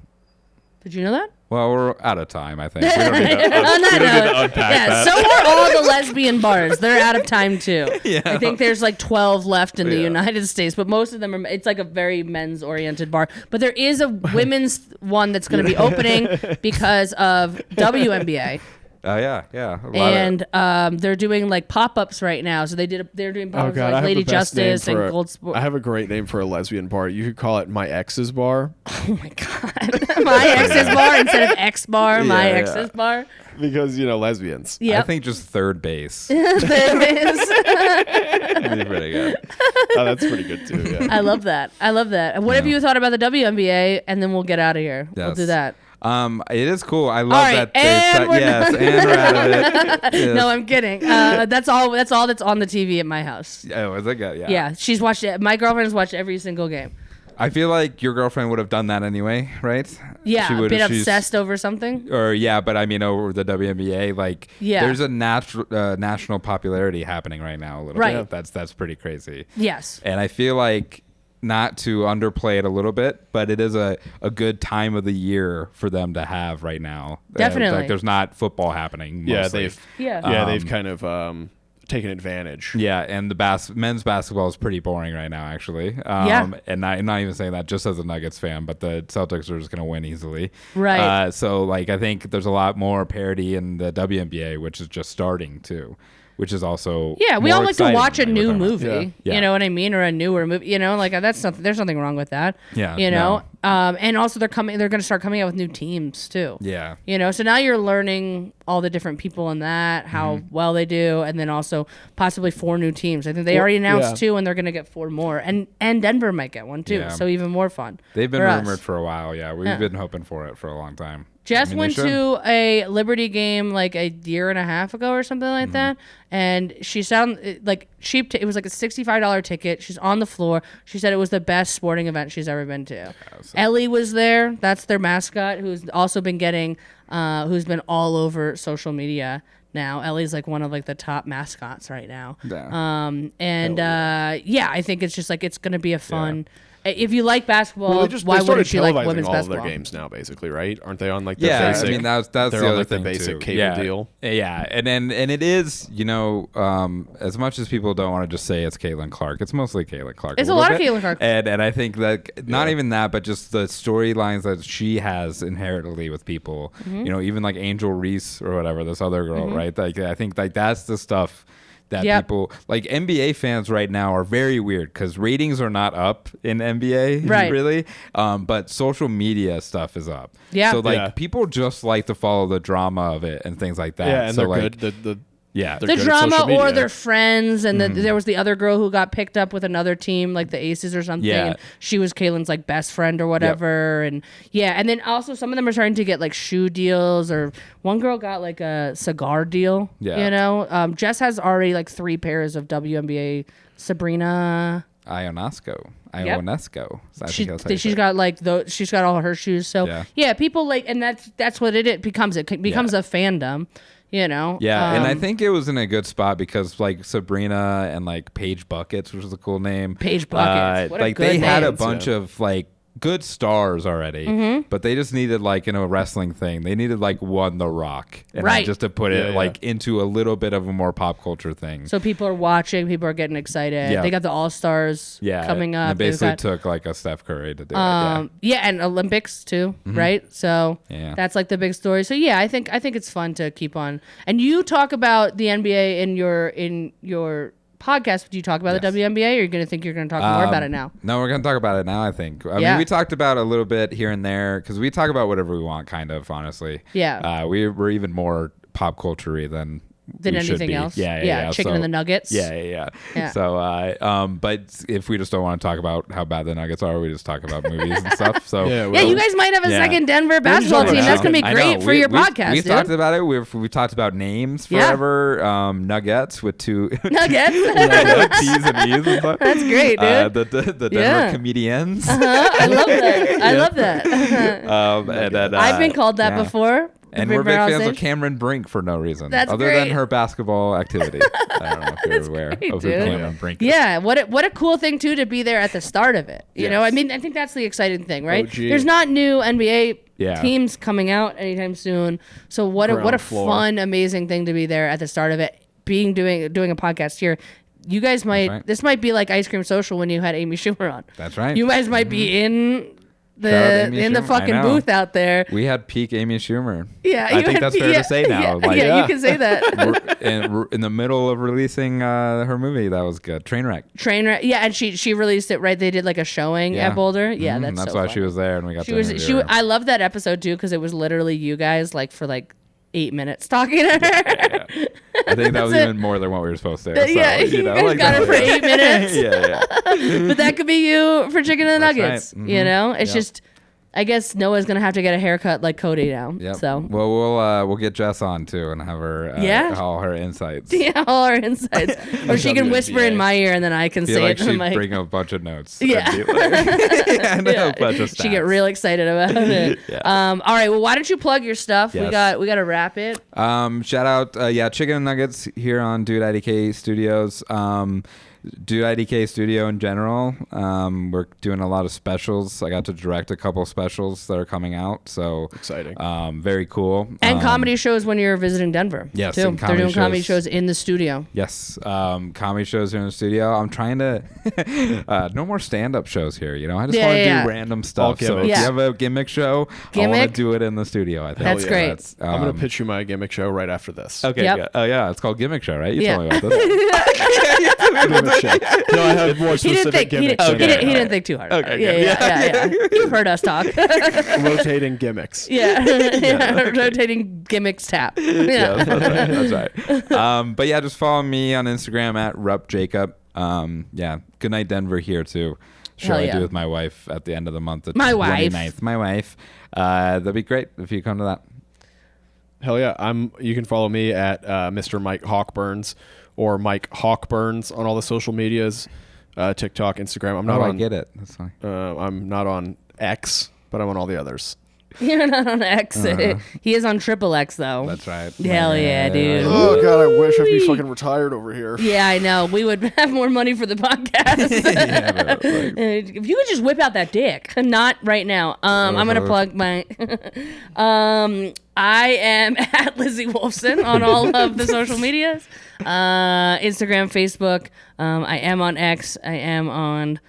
Did you know that? well, we're out of time. I think we don't need to, On that we don't need note, to unpack yeah, that. so are all the lesbian bars. They're out of time too. Yeah. I think there's like 12 left in the Yeah. United States, but most of them are. It's like a very men's oriented bar. But there is a women's one that's going to be opening because of WNBA, Oh yeah. A lot of- and they're doing like pop ups right now. So they're doing pop Oh ups god, I like have Lady the best name Justice and for Gold Sport. I have a great name for a lesbian bar. You could call it my ex's bar Oh my god, my ex's bar instead of X bar, my Yeah, yeah. ex's bar. because lesbians. Yeah, I think just third base. there it is. Would be pretty good. Oh, that's pretty good too. Yeah. I love that. What have you thought about the WNBA? And then we'll get out of here. We'll Yes. do that. It is cool. I love All right, that. they and we're yes, and we're out of it. Yes. No, I'm kidding. That's all that's on the TV at my house. Oh, is it good? Yeah. Yeah, she's watched it. My girlfriend has watched every single game. I feel like your girlfriend would have done that anyway, right? Yeah, She a would- bit she's- obsessed over something. Or yeah, but I mean over the WNBA, like Yeah. there's a national popularity happening right now a little Right. bit. That's pretty crazy. Yes. And I feel like not to underplay it a little bit, but it is a good time of the year for them to have right now. Definitely. Like there's not football happening. Yeah, mostly. they've kind of taken advantage. Yeah, and the men's basketball is pretty boring right now, actually. Yeah. And not even saying that just as a Nuggets fan, but the Celtics are just going to win easily. Right. So, like, I think there's a lot more parity in the WNBA, which is just starting too, which is also Yeah, we more all like to exciting, watch a like we're new talking about. movie. Yeah. You know what I mean, or a newer movie. Like that's something. There's nothing wrong with that. Yeah, You know. And also they're going to start coming out with new teams too. Yeah. So now you're learning all the different people in that, how Mm-hmm. well they do, and then also possibly 4 new teams. I think they already announced 2, and they're going to get 4 more, and Denver might get one too. Yeah. So even more fun. They've been for us. rumored for a while. Yeah, we've been hoping for it for a long time. Jess I mean, they went should. to a Liberty game like a year and a half ago or something Mm-hmm. like that, and she sounded like cheap. It was like a $65 ticket. She's on the floor. She said it was the best sporting event she's ever been to. Ellie was there. That's their mascot, who's also been getting, who's been all over social media now. Ellie's like one of like the top mascots right now. Yeah. Yeah, I think it's just like it's gonna be a fun. If you like basketball, Well, why they started wouldn't you like televising women's all of basketball? their games now, basically, right? Aren't they on like the Yeah, basic? I mean that's they're the on other like the thing basic too. cable yeah. deal. Yeah, and it is as much as people don't want to just say it's Caitlin Clark, it's mostly Caitlin Clark. It's a little lot of bit. Caitlin Clark. and I think that not even that, but just the storylines that she has inherently with people. Mm-hmm. Even like Angel Reese or whatever, this other girl, right? Like I think like that's the stuff. That Yep. people like NBA fans right now are very weird because ratings are not up in NBA, Right. really. But social media stuff is up. Yeah. So like Yeah. people just like to follow the drama of it and things like that. Yeah, and so they're like, good. Yeah. they're The good at drama social or media. their friends, and there was the other girl who got picked up with another team, like the Aces or something. Yeah. And she was Caitlin's like best friend or whatever, and and then also some of them are starting to get like shoe deals, or one girl got like a cigar deal. Yeah. Jess has already like 3 pairs of WNBA Sabrina. Ionesco. I Yep. think that's how you She's say got like she's got all her shoes. So Yeah. people like, and that's what it becomes. It becomes a fandom, you know. Yeah, and I think it was in a good spot because like Sabrina and like Paige Buckets, which is a cool name. Paige Buckets. What a like good they had a name. bunch of like good stars already, but they just needed like in a wrestling thing, they needed like one The Rock, and Right. just to put it Yeah, like into a little bit of a more pop culture thing. So people are watching. People are getting excited. Yeah. They got the All Stars coming up. And it basically They've got, took like a Steph Curry to do it. yeah, and Olympics too, right? So Yeah. that's like the big story. So yeah, I think it's fun to keep on. And you talk about the NBA in your podcast. Do you talk about the WNBA, or are you going to think you're going to talk more about it now? No, we're going to talk about it now, I think. I Yeah. mean, we talked about it a little bit here and there because we talk about whatever we want, kind of, honestly. Yeah. We're even more pop culture-y than we should anything be. else. Yeah. Chicken So- and the nuggets. Yeah. Yeah. So, but if we just don't want to talk about how bad the Nuggets are, we just talk about movies and stuff. So, Yeah, Yeah, you guys might have a second Denver basketball talking team. about That's gonna be I great know. for your podcast, we dude. talked about it. We talked about names Yeah. forever. Nuggets with two Nuggets. T's and E's and stuff. That's great, dude. The Denver Yeah. comedians. I love that. I love that. And then, I've been called that yeah. before. And Been we're big on fans of stage. Cameron Brink for no reason, That's other great. than her basketball activity. I don't know if you're aware great, of who dude. Cameron Brink is. Yeah, what a cool thing too to be there at the start of it. You know, I mean, I think that's the exciting thing, right? OG. There's not new NBA Yeah. teams coming out anytime soon. So what a Ground floor. fun, amazing thing to be there at the start of it. Doing a podcast here. You guys might right. this might be like Ice Cream Social when you had Amy Schumer on. That's right. You guys might be in Shout out Amy the Schumer. I fucking know. booth out there. We had peak Amy Schumer. Yeah, I you think had- that's fair yeah, to say now. Yeah, Like, yeah, you can say that. we're in the middle of releasing her movie. That was good. Trainwreck. Trainwreck. Yeah, and she released it right. They did like a showing Yeah. at Boulder. Yeah, Mhm, that's why so she was there, and we got She to was. interview her. I love that episode too because it was literally you guys like for like 8 minutes talking to her. I think that was That's it. even more than what we were supposed to. Yeah, you guys got her for 8 minutes. yeah. But that could be you for chicken and That's nuggets. right. You know, it's Yep. just. I guess Noah's gonna have to get a haircut like Cody now. Yep. So Well, we'll get Jess on too and have her Yeah. all her insights. yeah, all our insights, or she can whisper in WNBA. my ear and then I can I feel say like it to the she'd mic. bring a bunch of notes. Yeah. And be like, and a bunch of She get stats. real excited about it. Yeah. All right. Well, why don't you plug your stuff? We Yes. got to wrap it. Shout out, Chicken and Nuggets here on Dude IDK Studios. Dude IDK Studio in general. We're doing a lot of specials. I got to direct a couple specials that are coming out, so Exciting. very cool. And comedy shows when you're visiting Denver. yes, too. and They're doing comedy shows. shows in the studio. Yes, comedy shows here in the studio. I'm trying to no more stand-up shows here. You know, I just Yeah, want to yeah, do yeah. random stuff. So if gimmicks. you have a gimmick show, I Gimmick? want to do it in the studio. I think That's yeah. great. I'm gonna pitch you my gimmick show right after this. Okay. Yep. Good. Oh yeah, it's called Gimmick Show, right? You Yeah. told me about this. Gimmick show. No, I have more He didn't specific think. He gimmicks. didn't, than he that. didn't think too hard. Okay, Yeah. You've heard us talk. Rotating gimmicks. yeah. Rotating gimmicks tap. Yeah, Yeah. that's right. But yeah, just follow me on Instagram at RuppJacob. Yeah, Good Night Denver here too. Show Hell I yeah. do with my wife at the end of the month. The My wife. 29th. My wife. That'd be great if you come to that. Hell yeah. You can follow me at Mr. Mike Hawkburns or Mike Hawkburns on all the social medias, TikTok, Instagram. I'm not I on get it. That's fine. I'm not on X, but I'm on all the others. You're not on X. He is on triple X though. That's right. Hell yeah, dude. Oh god, I wish I'd be fucking retired over here. Yeah, I know. We would have more money for the podcast. If you could just whip out that dick. Not right now. I'm gonna plug my I am at Lizzy Wolfson on all of the social medias. Instagram, Facebook. I am on X. I am on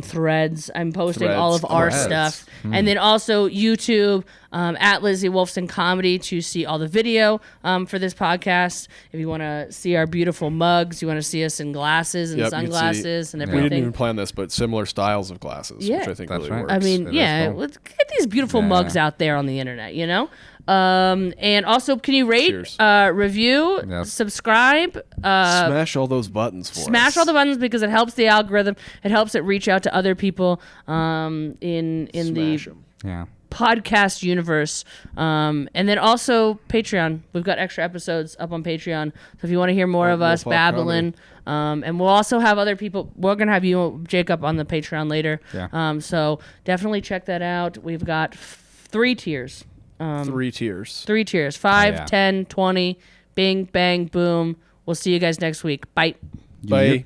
Threads. I'm posting all of our Threads. stuff. And then also YouTube, at Lizzy Wolfson Comedy to see all the video for this podcast. If you want to see our beautiful mugs, you want to see us in glasses and Yep, you'd see- sunglasses and We didn't everything. even plan this, but similar styles of glasses, Yeah. which I think That's really right. works. I mean, It is yeah, cool. let's get these beautiful Yeah. mugs out there on the internet, you know? And also, can you rate, Cheers. review, Yes. subscribe, Smash all those buttons for us. smash all the buttons because it helps the algorithm. It helps it reach out to other people in the Smash 'em. Yeah. podcast universe. And then also Patreon. We've got extra episodes up on Patreon. So if you want to hear more of us WolfHawk babbling, and we'll also have other people. We're going to have you, Jacob, on the Patreon later. Yeah. So definitely check that out. We've got 3 tiers. 3 tiers. 3 tiers. 5, yeah. 10, 20. Bing, bang, boom. We'll see you guys next week. Bye. Bye.